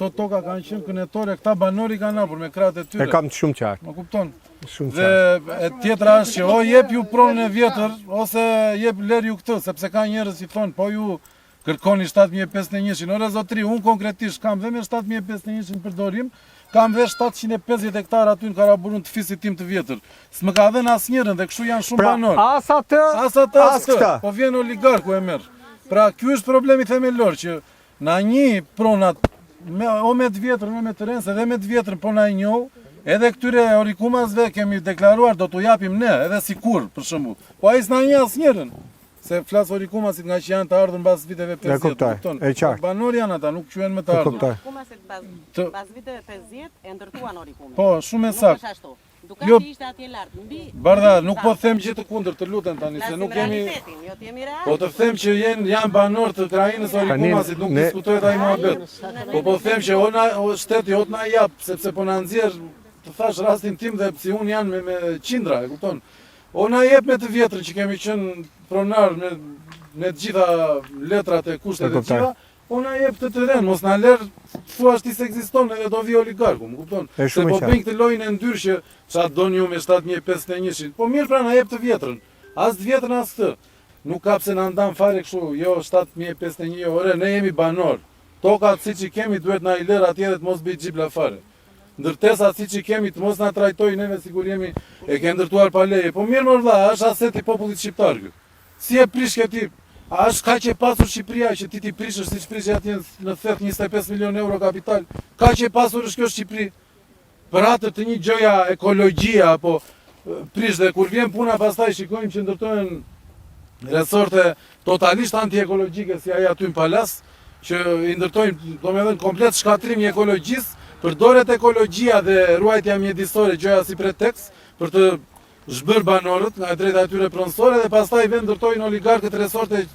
Këto toka kanë qenë kënetore, këta banori kanë hapur me krahët e E tyre. kam shumë qartë, Më kupton? shumë Dhe qartë. e tjetra është që o jep ju pronën e vjetër ose jep ler ju këtë, sepse ka njerëz që thonë po ju kërkoni 7501. Ore zotri, unë konkretisht kam dhe me 7501 në përdorim, kam dhe 750 hektar aty në Karaburun të fisit tim të vjetër. S'më ka dhënë asnjërin dhe kështu janë shumë Pra, banorë. as atë, As atë, as as këtë. këtë. Po vjen oligarku e merr. Pra ky është problemi themelor që na një pronat me të vjetrën, me të rënës, edhe me të vjetrën po na i njoh, edhe këtyre orikumasve kemi deklaruar do t'u japim ne, edhe si kur, për shembull. Po ai s'na njeh asnjërin. Se flas orikumasit nga që janë të ardhur mbas viteve 50. E kuptoj, e qartë. Banor janë ata, nuk quhen me të ardhur. Orikumasit pas viteve 50 e ndërtuan orikumin. Po, shumë e saktë. Nuk është ashtu. Dukati ishte atje lart, mbi. Bardha, nuk po them gjë të kundër, të lutem tani, se nuk kemi. Jo të jemi real. Po të them që janë banor të krajinës orikumasit, nuk diskutohet ai mohabet. Po them që o shteti o t'na jap, sepse po na nxjerr, të thash rastin tim dhe si unë janë me qindra, e kupton? O na jep me të vjetrën që kemi qenë pronar me të gjitha letrat e kushtet e gjitha, o na jep të rënë, mos na lër thuash ti se ekziston edhe do vi oligarku, më kupton? Se po bëjnë këtë lojën e ndyrë që çfarë doni ju me 7501-shin. Po mirë pra na jep të vjetrën. As të vjetrën as këtë. Nuk ka pse na ndan fare kështu, jo 7501, ore ne jemi banor. Tokat siç i kemi duhet na i lër atje dhe të mos bëj xhibla fare. Ndërtesat siç i kemi të mos na trajtojnë neve sikur jemi e ke ndërtuar pa leje. Po mirë më vëlla, është aseti i popullit shqiptar ky. Si e prish këti? A është kaq e pasur Shqipëria që ti prishësh siç prish atje në thet 25 milion euro kapital? Kaq e pasur është kjo Shqipëri? Për atë të një gjoja ekologjia apo prish dhe kur vjen puna pastaj shikojmë që ndërtohen resorte totalisht anti-ekologjike si ajo aty në Palas, që i ndërtojnë, domethënë komplet shkatrim i ekologjisë. Përdoret ekologjia dhe ruajtja mjedisore gjoja si pretekst për të zhbër banorët nga drejta e tyre pronësore dhe pastaj vend ndërtojnë oligarkët resorte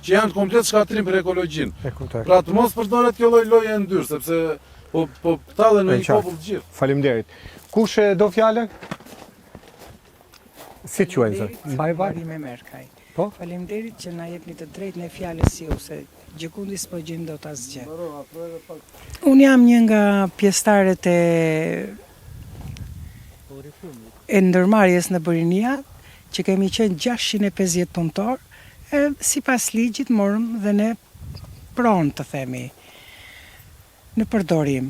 që janë komplet shkatrim për ekologjinë. Pra të mos përdoret kjo lloj e ndyrë, sepse po tallen në një popull të gjithë. Faleminderit. Kush e do fjalën? Si quhen zot? Mbaj me Merkaj. Po? Faleminderit që na jepni të drejtën e fjalës ju se gjikundi s'po gjejmë dot asgjë. Unë jam një nga pjesëtarët e ndërmarrjes në Borinia, që kemi qenë 650 punëtor, e sipas ligjit morëm dhe ne pronë të themi në përdorim.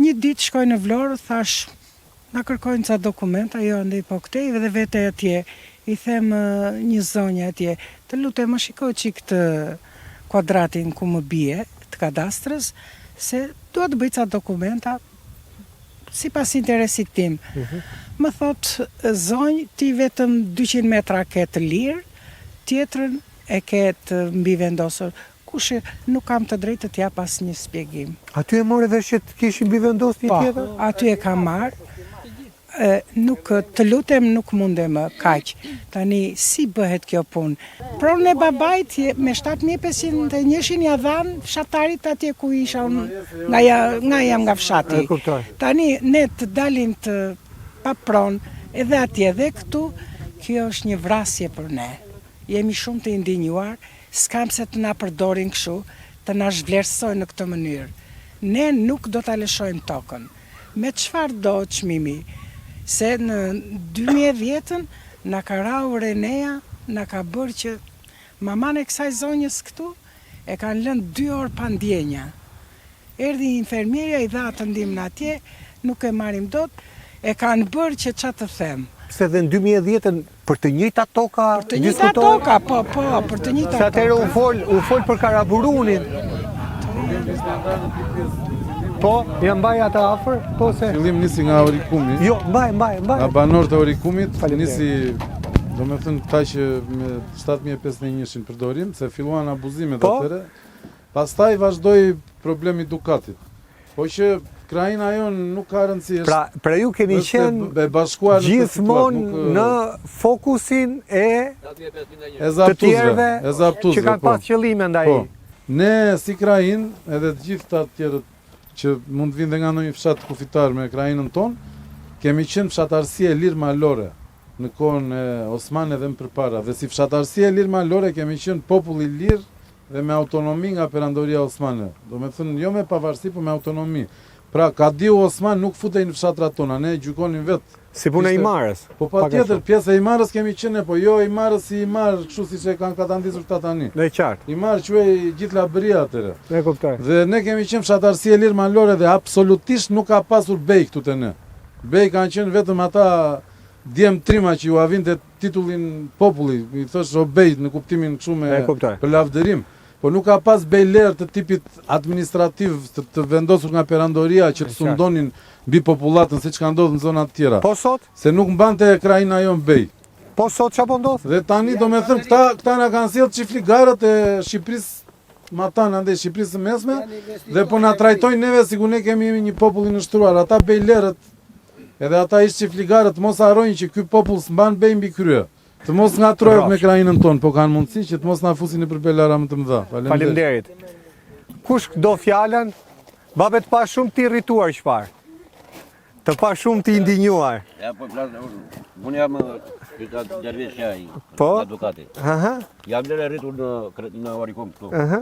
Një ditë shkoj në Vlorë, thash, na kërkojnë ca dokumenta, jo ndej po këtej dhe vete atje, i them një zonjë atje, të lutem më shikoj çik këtë kuadratin ku më bie të kadastrës, se duhet të bëj ca dokumenta si pas interesit tim. Më thot, zonjë, ti vetëm 200 metra ke të lirë, tjetrën e ke të mbi vendosur. Kushe, nuk kam të drejtë të jap asnjë shpjegim. Aty e morë vesh që të kishin mbi vendos një tjetër? Po, aty e kam marrë. Nuk të lutem nuk mundem kaq. Tani si bëhet kjo punë? Pronë e babait me 7501 ja dhan fshatarit atje ku isha unë, nga jam nga fshati. Tani ne të dalim të pa pronë edhe atje dhe këtu, kjo është një vrasje për ne. Jemi shumë të indinjuar, s'kam se të na përdorin kështu, të na zhvlerësojnë në këtë mënyrë. Ne nuk do ta lëshojmë tokën. Me çfarë do çmimi? Se në 2010-ën na ka rau Renea, na ka bërë që maman e kësaj zonjës këtu e kanë lënë 2 orë pa ndjenja. Erdhi infermierja i dha të ndihmën atje, nuk e marrim dot, e kanë bërë që ç'a të them. Pse dhe në 2010-ën për të njëjta toka Për të njëjta toka, po, për të njëjta toka. Sa atëherë u fol për Karaburunin. Po, jam mbaj ata afër, po se... Fillim nisi nga Orikumi. Jo, mbaj. Nga banorët e Orikumit, nisi, do me thënë këta që me 7501-shin përdorim, se filluan abuzimet atëre, pastaj vazhdoi problemi Dukatit. Po që krajina jonë nuk ka rëndësi. Pra ju keni qenë gjithmonë në fokusin e të tjerëve që kanë pas qëllime ndaj. Ne si krajinë, edhe të gjithë të tjerët që mund të vinë dhe nga ndonjë fshat kufitar me krajinën tonë, kemi qenë fshatarësi e lirë malore në kohën e Osmanëve dhe më përpara. Dhe si fshatarësi e lirë malore kemi qenë popull i lirë dhe me autonomi nga perandoria Osmanëve. Do me thënë jo me pavarësi, por me autonomi. Pra ka diu Osman nuk futej në fshatrat tona, ne gjykonin vetë. Si punë e Imarës. Po patjetër, pjesë e Imarës kemi qenë, po jo Imarës si Imar, kështu siç e kanë katandisur këta tani. Në qartë. Imar quhej gjithë Labëria atëre. E kuptoj. Dhe ne kemi qenë fshatarësi e lirë malore dhe absolutisht nuk ka pasur bej këtu te ne. Bej kanë qenë vetëm ata djem trima që ju avinte titullin populli, i thosh o bej në kuptimin kështu me për lavdërim. po nuk ka pas bejler të tipit administrativ të vendosur nga perandoria që të sundonin mbi popullatën siç ka ndodhur në zonat tjera. Po sot? Se nuk mbante krajina jon bej. Po sot çfarë po ndodh? Dhe tani do me thënë këta na kanë sjellë çifligarët e Shqipërisë matan ande Shqipërisë së mesme dhe po na trajtojnë neve sikur ne jemi një popull i nështruar. Ata bejlerët edhe ata ish çifligarët mos harrojnë që ky popull s'mban bej mbi krye. Të mos ngatrohet me krajinën tonë, po kanë mundësi që të mos na fusin në përbejlera më të mëdha. Faleminderit. Kush do fjalën? Babet pa shumë të irrituar çfarë? Të pa shumë të indinjuar. Ja, po flas, unë jam qytetar dervishja i advokati. Jam lere rritur në Orikum këtu.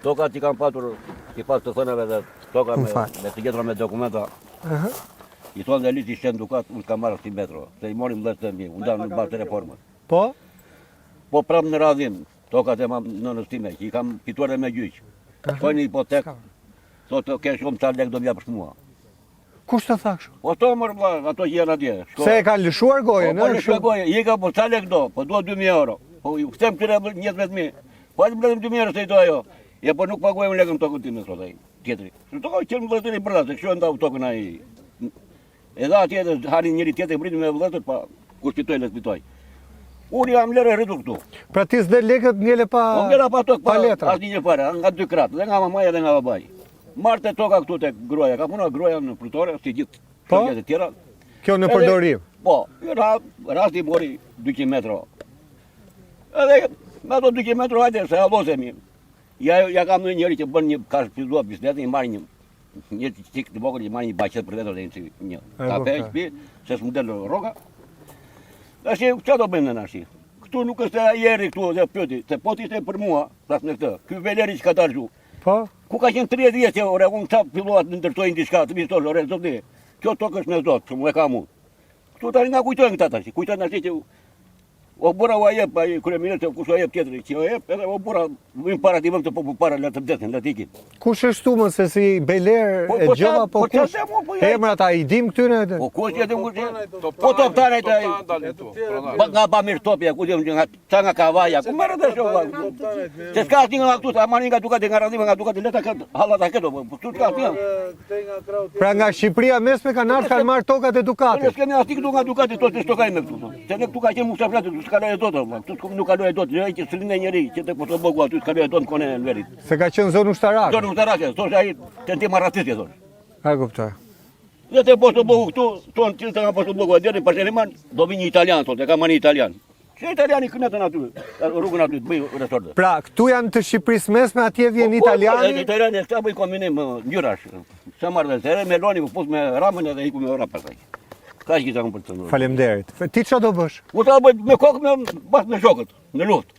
Tokat i kam patur, i pas të thënave dhe toka me të gjetura me dokumenta. I thonë dhe liti shenë dukat, unë s'kam marrë si metro, se i morim dhe të mi, unë dalë në bazë të reformës. Po? Po pramë në radhim, tokat e mam në nëstime, që i kam pituar dhe me gjyq. Shkojnë një hipotek, thotë ke shumë ca lek do m'ja për mua. Kush të thakë shumë? Po to mërë vla, ato që janë atje. Se e ka lëshuar gojën, Po lëshuar gojën, i ka po ca lek do, po duhet 2.000 euro. Po ju këtem këtyre 11.000, po atë mbledhëm 2.000 euro se i do ajo. Ja po nuk paguajmë lekën tokën time, thotë ai, tjetri. Se tokë që më vëllëtëri për se kështu e ndau tokën ai. Edhe atje edhe harin njëri tjetër vritin me vëllëtër, pa kur shpitoj le shpitoj. Unë jam lere rritur këtu. Pra ti s'de lekët ngele pa Po ngela pa tokë, pa letra. asnjë gjë fare, nga 2 kratë, dhe nga mamaja dhe nga babaj. Marrte toka këtu tek gruaja, ka punuar gruaja në plutore, si gjithë shoqet e tjera. Kjo në përdorim. Po, rasti mori 200 metro. Edhe me ato 200 metro hajde se hallosemi. Ja kam në njëri që bën një kash pizua bisnetin, i marrë një çik të vogël, i marrë një baqet për vetë dhe një kafe shtëpi, se s'm del rroga. Tash çfarë do bëjmë nashi? Këtu nuk është ai erdhi këtu dhe pyeti, se po ti ishte për mua, thas me këtë. Ky Veleri që ka dalë. Po? Ku ka qenë 30 vjeç, ore, unë çfarë filluat të ndërtojnë diçka, të vistosh, ore, zoti. Kjo tokë është me zot, shumë e kam unë. Këtu tani nga kujtojnë këta tash, kujtojnë tash që o bura u jep ai kryeministri, kush u jep tjetri, që u jep, edhe o bura vin para ti vëm të popull para le të vdesin, le të ikin. Kush është shtu më se si Beler e gjova, po kush? Emrat a i dim këtyre? Po kush jetë kush? Po toptarët ai. Nga Bamir Topja, ku dim nga nga Kavaja, ku merret të shoh. Se s'ka asnjë nga këtu, a marrin nga Dukati nga radhime nga Dukati, le ta ketë hallat ta ketë, po këtu s'ka asnjë. Pra nga Shqipëria mesme kanë ardhur kanë marrë tokat e Dukatit. Ne kemi asnjë këtu nga Dukati, to të stokajmë këtu. Se ne këtu ka qenë musafrat, s'kaloj dot, këtu nuk kaloj dot, ai që s'linë njëri, që tek po të bogu aty s'kaloj dot në konën e Verit. Se ka qenë zonë ushtarake. Zonë ushtarake, thoshte ai tentim arratitje thosh. A kuptoj. Dhe te posto bogu këtu, ton që nga posto bogu atje pa Sheriman, do vi një italian thotë, ka mani italian. Që italiani kënetën aty, rrugën aty të bëj resort. Pra, këtu janë të Shqipërisë mesme, atje vjen italiani. Italiani s'ka bëj kombinim ngjyrash. Sa marrë se Meloni u fut me Ramën edhe iku me Ora pastaj. Ka që ta kam për të thënë. Faleminderit. Ti çfarë do bësh? U ta bëj me kokë pas me shokët, në luftë.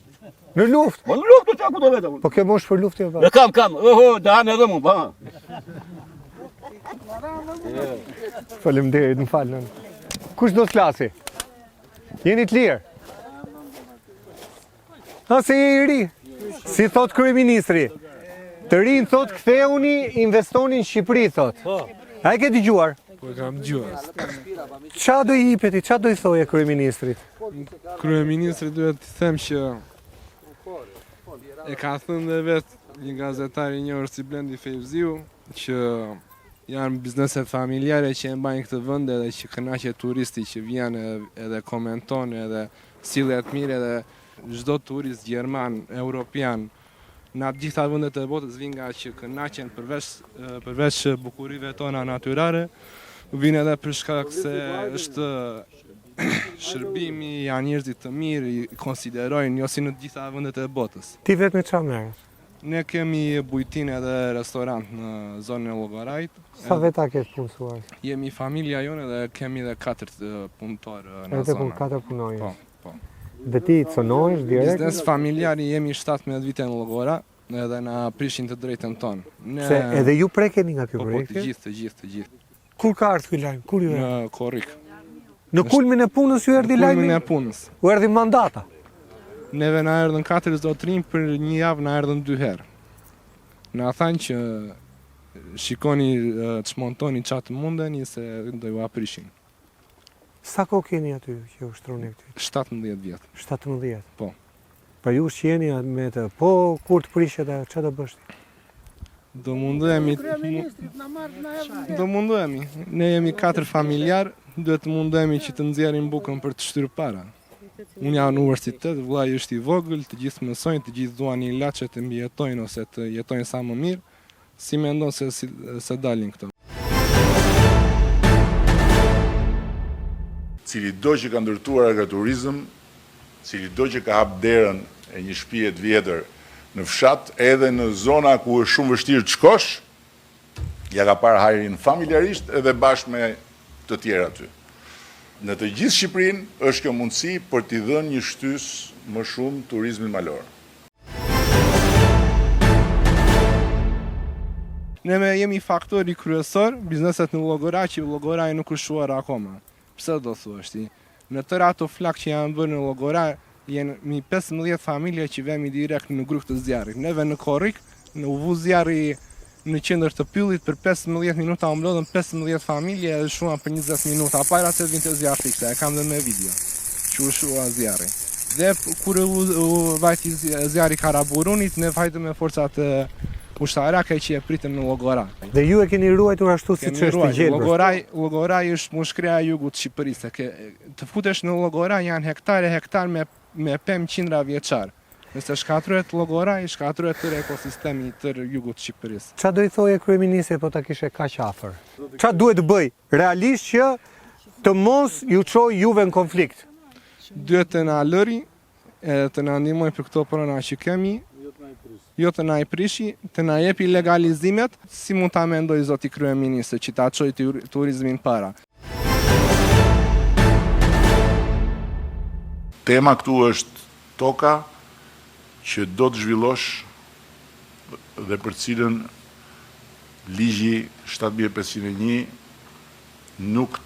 Në luftë? Po në luftë çka ku do vetëm. Po ke mosh për luftë apo? Ne kam. Da me dhëmu, pa. Faleminderit, më falën. Kush do të flasi? Jeni të lirë. Ha, se je i ri. Si thot kryeministri. Të rinë thot ktheuni, investoni në Shqipëri thot. A e ke dëgjuar? Po kam dëgjuar. Qa do i jipeti, qa do i thoje kryeministrit? Kryeministri duhet të them që e ka thënë dhe vetë një gazetar i njohur si Blendi Fevziu që janë bizneset familjare që e mbajnë këtë vend edhe që kënaqet turisti që vjen edhe komenton edhe sillet mirë edhe çdo turist gjerman, europian në të gjitha vendet e botës vijnë nga që kënaqen përveç bukurive tona natyrale, vijnë edhe për shkak se është shërbimi, janë njerëzit të mirë, i konsiderojnë jo si në të gjitha vendet e botës. Ti vetë me çfarë merresh? Ne kemi bujtinë edhe restorant në zonën e Llogarajit. Sa veta ke punësuar? Jemi familja jonë dhe kemi edhe 4 punëtorë në zonë. 4 punonjës. Po. Dhe ti conohesh direkt? Biznes familjari jemi 17 vite në Llogora edhe na prishin të drejtën tonë. Se edhe ju prekeni nga ky projekt? projekt? Po, të gjithë. Kur ka ardhur ky lajm? Kur ju Në Korrik. Në kulmin e punës ju erdhi lajmi? Në kulmin e punës. U erdhi mandata? Neve na erdhën 4 zotërinj për një javë na erdhën 2 herë. Na thanë që shikoni çmontoni çatë mundeni se do ju aprishin. Sa kohë keni aty që u shtroni këtu? 17 vjet. 17. Po. Për ju që jeni me të, po kur të prishet, që të bësh? Do mundohemi. Ne jemi 4 familjar, duhet të mundohemi që të nxjerrim bukën për të shtyrë para. Unë jam në universitet, vllai është i vogël, të gjithë mësojnë, të gjithë duan ilaçe të mbijetojnë ose të jetojnë sa më mirë. Si mendon se dalin këto? Cili do që ka ndërtuar agriturizëm, cili do që ka hap derën e një shtëpie të vjetër në fshat, edhe në zona ku është shumë vështirë të shkosh, ja ka parë hajrin familjarisht edhe bashkë me të tjerë aty. Në të gjithë Shqipërinë është kjo mundësi për t'i dhënë një shtys më shumë turizmin malor. Ne jemi faktori kryesor, bizneset në Llogora, që Llogora nuk është shuar akoma. Pse do thuash ti? Në tërë ato flak që janë bërë në Llogora, janë mi 15 familje që vemi direkt në grup të zjarrit. Neve në Korrik, në uvu zjarri në qendër të pyllit për 15 minuta mblodhen 15 familje edhe shuan për 20 minuta. Para se vinte zjarri fikse, e kam dhe me video. Që u shua zjarri. Dhe kur u vajti zjarri Karaburunit, ne vajtëm me forcat ushtarake që e pritëm në Llogora. Dhe ju e keni ruajtur ashtu siç është i gjelbër. Llogora është mushkreja e jugut të Shqipërisë. Të futesh në Llogora janë hektar me pemë qindra vjeçar. Nëse shkatruhet Llogora, i shkatruhet tërë ekosistemi tërë jugut të Shqipërisë. Çfarë do i thoje kryeministri po ta kishe kaq afër? Çfarë duhet të bëj realisht që të mos ju çojë juve në konflikt? Duhet të na lëri, të na ndihmojë për këto prona që kemi, jo të na i prishi, të na jepi legalizimet, si mund ta mendoj zoti kryeministri që ta çojë turizmin para. Tema këtu është toka që do të zhvillosh dhe për cilën ligji 7501 nuk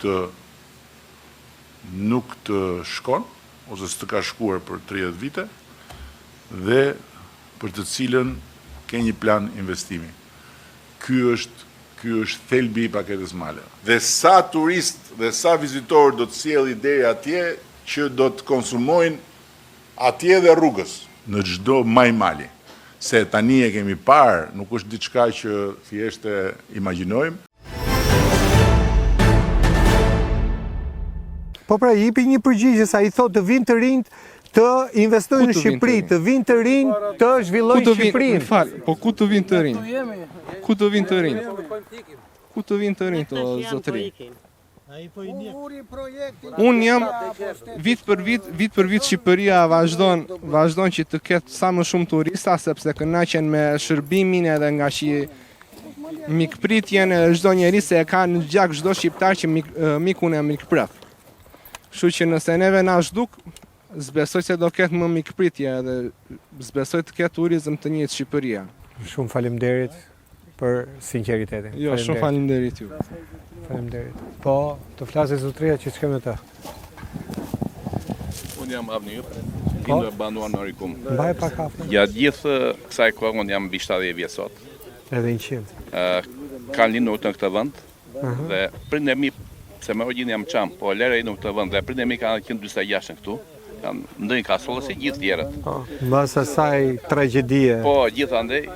të shkon, ose s'të ka shkuar për 30 vite, dhe për të cilën ke një plan investimi. Ky është thelbi i paketës male. Dhe sa turist dhe sa vizitor do të sjellë deri atje që do të konsumojnë atje dhe rrugës, në çdo maj mali. Se tani e kemi parë, nuk është diçka që thjesht e imagjinojmë. Po pra, jipi një përgjigje sa i thotë të vinë të rinjt të investojnë në Shqipëri, të vinë të rinj të zhvillojnë Shqipërinë. Po ku të vinë të rinj? Ku të vinë të rinj? Ku të vinë të rinj to zotëri? Unë jam vit për vit Shqipëria vazhdon që të ketë sa më shumë turista, sepse kënaqen me shërbimin edhe nga që mikpritjen e çdo njeri se e ka në gjak çdo shqiptar që mikun e mikpret. Kështu që nëse neve na zhduk, zbesoj se do ketë më mikpritje edhe zbesoj të ketë turizëm të njëjtë Shqipëria. Shumë faleminderit për sinqeritetin. Jo, shumë faleminderit ju. Faleminderit. Po, të flasë zotëria që ç'kem me të. Unë jam Avni, indu e banduar në Rikum. Mbaj pa kafe. Gjatë gjithë kësaj kohë unë jam mbi 70 vjeç sot. Edhe 100. Kanë lindur në këtë vend dhe prindër mi, se me origjinë jam çam, po lere në këtë vend dhe prindër mi kanë 146 këtu. Kanë ndonjë kasollë si gjithë tjerët. Mbas asaj tragjedie. Po, gjithandej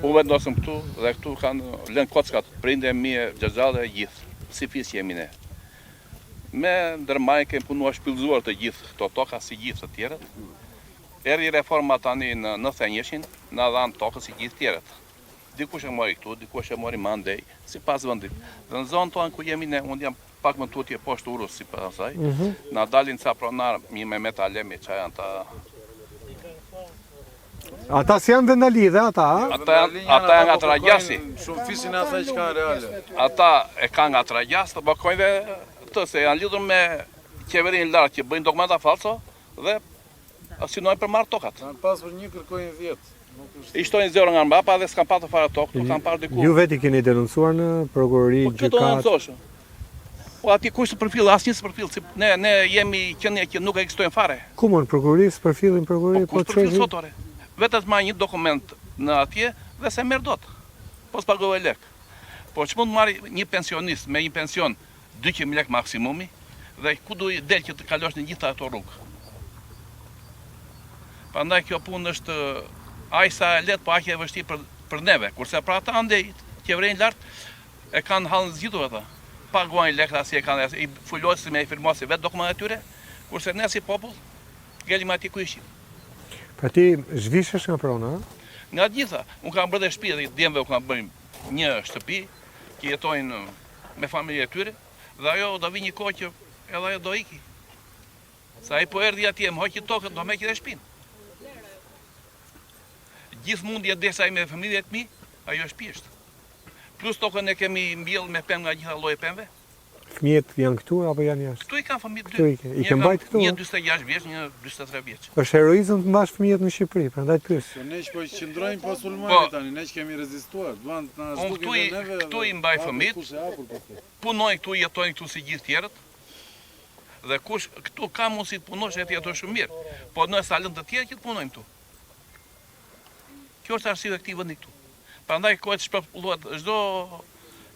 u vendosëm këtu dhe këtu kanë lënë kockat prindër mi xhaxhallë gjithë, si fis jemi ne. Me ndërmarrje kemi punuar shpillzuar të gjithë këto toka si gjithë të tjerët. Erdhi reforma tani në 91-shin, na dhanë tokën si gjithë tjerët. Dikush e mori këtu, dikush e mori më andej, sipas vendit. Dhe në zonën tonë ku jemi ne, unë jam pak më tutje poshtë urës sipas asaj. Na dalin ca pronar mi me metalemi që janë ta. Ata si janë vendalidhe, ata? Ata janë nga Tragjasi. Shumë fisin asaj që kanë reale. Ata e kanë nga Tragjas, të bakojnë dhe të se janë lidhur me qeverinë lartë që bëjnë dokumenta falso dhe asinojnë për marrë tokat. Kanë pasur një kërkojnë 10. I shtojnë zero nga mbrapa dhe s'kan patur fare tokë, tu kanë parë diku. Ju veti keni denoncuar në prokurori, gjykatë? Po çdo denoncosh. Po aty kush të përfill, asnjë s'përfill, si ne jemi qenie që nuk ekzistojnë fare. Ku mund prokurori s'përfillin prokurori po çfarë? Po sotore. Vetëm marr një dokument në atje dhe se merr dot. Po s'pagovë lek. Po ç'mund marrë një pensionist me një pension 200.000 lekë maksimumi dhe ku do del që të kalosh në gjitha ato rrugë. Prandaj kjo punë është aq sa e lehtë, po aq e vështirë për neve. Kurse për ata andej qeverinë lart e kanë hallën zgjitur ata. Paguajnë lekra si e kanë, i fulosin me firmosi vetë dokumentat e tyre, kurse ne si popull ngelim aty ku ishim. Pra ti zhvishesh nga prona, a? Nga gjitha, unë kam bërë dhe shtëpi, dhe djemve u kam bërë një shtëpi, që jetojnë me familje e tyre, dhe ajo do vi një kohë që edhe ajo do iki. Sa ai po erdhi atje, më hoqi tokën, do me edhe shtëpinë. Gjithë mundja desa ai me familjet mi, ajo është pjeshtë. Plus tokën e kemi mbjellë me pemë nga gjitha lloje pemëve. Fëmijët janë këtu apo janë jashtë? Këtu i kanë fëmijët dy. I ke mbajt këtu? Një 46 vjeç, një 43 vjeç. Është heroizëm të mbash fëmijët në Shqipëri, prandaj pyes. Se ne që po qëndrojmë pas sulmanit tani, ne që kemi rezistuar, duan të na zhdukin dhe neve. Këtu i mbaj fëmijët, punojnë këtu, jetojnë këtu si gjithë tjerët. Dhe kush këtu ka mundësi të punosh e të jetosh shumë mirë, po në salën të tjerë që të punojnë këtu. Kjo është arsye e këtij vendi këtu. Prandaj kohet shpërpullohet çdo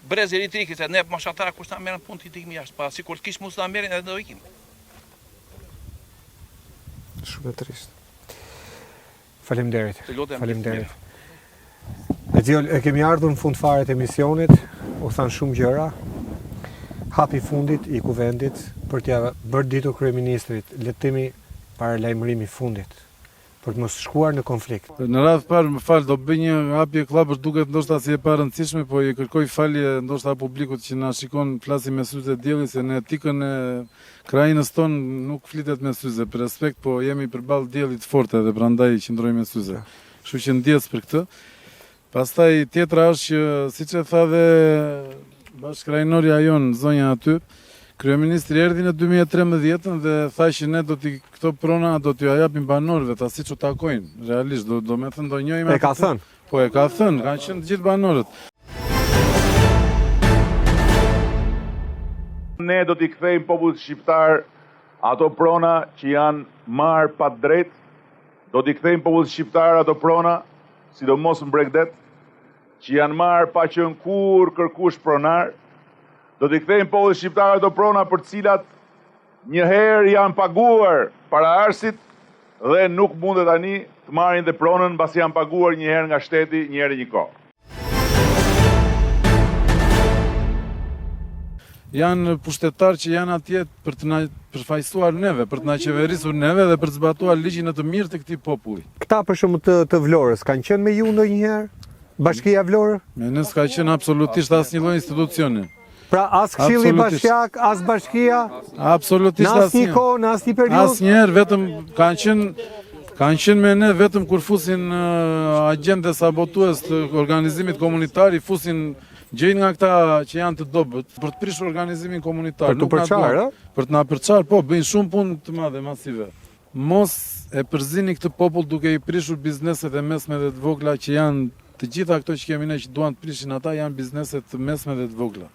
brez elektrike, se ne moshatara kush ta merren punë ti ikim jashtë, pa sikur të kish mos ta merrin edhe do ikim. Shumë e trisht. Faleminderit. Faleminderit. E kemi ardhur në fund fare të emisionit, u thanë shumë gjëra. Hapi fundit i kuvendit për t'ja bërë ditur kryeministrit letimi para lajmërimi fundit, për të mos shkuar në konflikt. Në radhë parë, më falë, do bëj një hapje klapër duket ndoshta si e pa rëndësishme, po i kërkoj falje ndoshta publikut që na shikon flasim me syze e diellit, se në etikën e krajinës tonë nuk flitet me syze, për respekt, po jemi përballë diellit forte dhe prandaj qëndrojmë me syze. Kështu që ndjes për këtë. Pastaj tjetra është që, siç e tha dhe bashkëkrajinoria jon zonja aty, kryeministri erdhi në 2013 dhe tha që ne do t'i këto prona do t'ju japim banorëve, ta siç u takojnë. Realisht do me thënë do njohim. E ka thënë? Po e ka thënë, kanë qenë të gjithë banorët. Ne do t'i kthejmë popullit shqiptar ato prona që janë marrë pa drejt. Do t'i kthejmë popullit shqiptar ato prona, sidomos në Bregdet, që janë marrë pa qenë kur kërkush pronar. Do t'i kthejmë popullit shqiptar ato prona për cilat njëherë janë paguar para arsit dhe nuk mundet tani të marrin dhe pronën pasi janë paguar njëherë nga shteti, njëherë një kohë. Janë pushtetarë që janë atje për të na përfaqësuar neve, për të na qeverisur neve dhe për të zbatuar ligjin e të mirë të këtij populli. Këta për shembull të Vlorës kanë qenë me ju ndonjëherë? Bashkia Vlorë? Me ne s'ka qenë absolutisht asnjë lloj institucioni. Pra as Këshilli Bashkiak, as Bashkia? Absolutisht asnjë. Në asnjë kohë, në asnjë periudhë? Asnjëherë, vetëm kanë qenë me ne vetëm kur fusin agjentë sabotues të organizimit komunitar, i fusin gjejnë nga këta që janë të dobët për të prishur organizimin komunitar. Për të përçarë, për të na përçarë, po, bëjnë shumë punë të madhe, masive. Mos e përzini këtë popull duke i prishur bizneset e mesme dhe të vogla që janë të gjitha këto që kemi ne që duan të prishin ata janë bizneset të mesme dhe të vogla.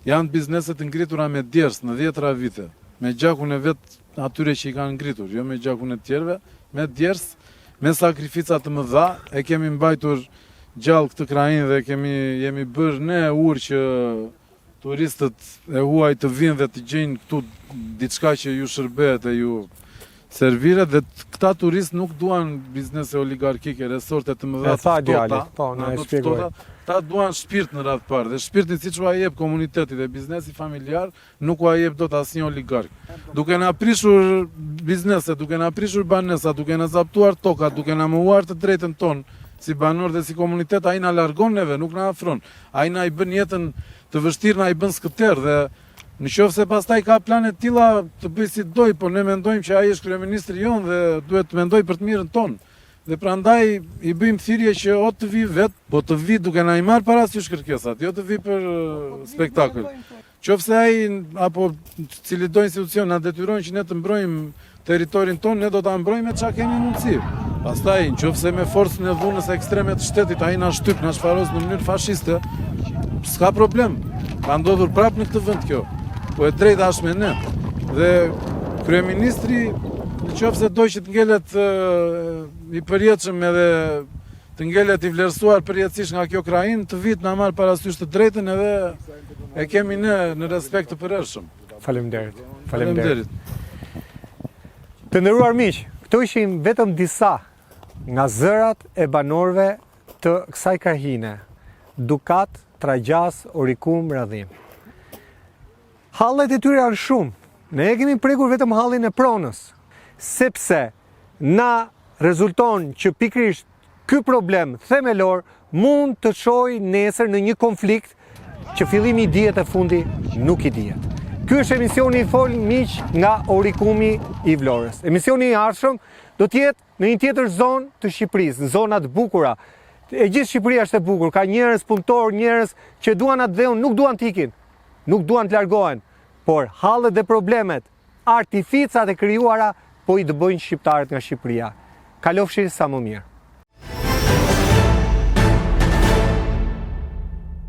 Janë bizneset ngritura me djers në 10 vite, me gjakun e vet atyre që i kanë ngritur, jo me gjakun e tjerëve, me djers, me sakrifica të mëdha, e kemi mbajtur gjallë këtë krajinë dhe jemi bërë ne urë që turistët e huaj të vinë dhe të gjejnë këtu diçka që ju shërbehet e ju serviret, dhe këta turistë nuk duan biznese oligarkike, resorte të mëdha të ftohta. Ta duan shpirt në radhë parë, dhe shpirtin siç u jep komuniteti dhe biznesi familjar, nuk u jep dot asnjë oligark. Duke na prishur biznese, duke na prishur banesa, duke na zaptuar tokat, duke na mohuar të drejtën tonë si banor dhe si komunitet, ai na largon neve, nuk na afron. Ai na i bën jetën të vështirë, na i bën skëter, dhe nëse pastaj ka plane të tilla të bëj si doj, po ne mendojmë që ai është kryeministri jon dhe duhet të mendoj për të mirën tonë. Dhe prandaj i bëjmë thirrje që o të vi vet, po të vi duke na i marr parasysh kërkesat, jo të vi për spektakël. Qofse ai apo cili do institucion na detyrojnë që ne të mbrojmë territorin tonë, ne do ta mbrojmë me çka kemi mundësi. Pastaj, nëse me forcën e dhunës ekstreme të shtetit ai na shtyp, na shfaros në mënyrë fashiste, s'ka problem. Ka ndodhur prapë në këtë vend kjo. Po e drejta është me ne. Dhe kryeministri, nëse do që të ngelet i përjetshëm edhe të ngelet i vlerësuar përjetësisht nga kjo krajinë, të vit na marr parasysh të drejtën edhe e kemi ne në respekt të përhershëm. Faleminderit. Të nderuar miq, Këto ishin vetëm disa nga zërat e banorëve të kësaj krahine: Dukat, Tragjas, Orikum, Radhim. Hallet e tyre janë shumë. Ne e kemi prekur vetëm hallin e Pronës, sepse na rezulton që pikrisht ky problem themelor mund të çojë nesër në një konflikt që fillimi i dihet e fundi nuk i dihet. Ky është emisioni i Fol Miq nga Orikumi i Vlorës. Emisioni i ardhshëm do të jetë në një tjetër zonë të Shqipërisë, në zona të bukura. E gjithë Shqipëria është e bukur, ka njerëz punëtor, njerëz që duan atë dheun, nuk duan të ikin, nuk duan të largohen, por hallet dhe problemet, artificat e krijuara po i dëbojnë shqiptarët nga Shqipëria. Kalofshi sa më mirë.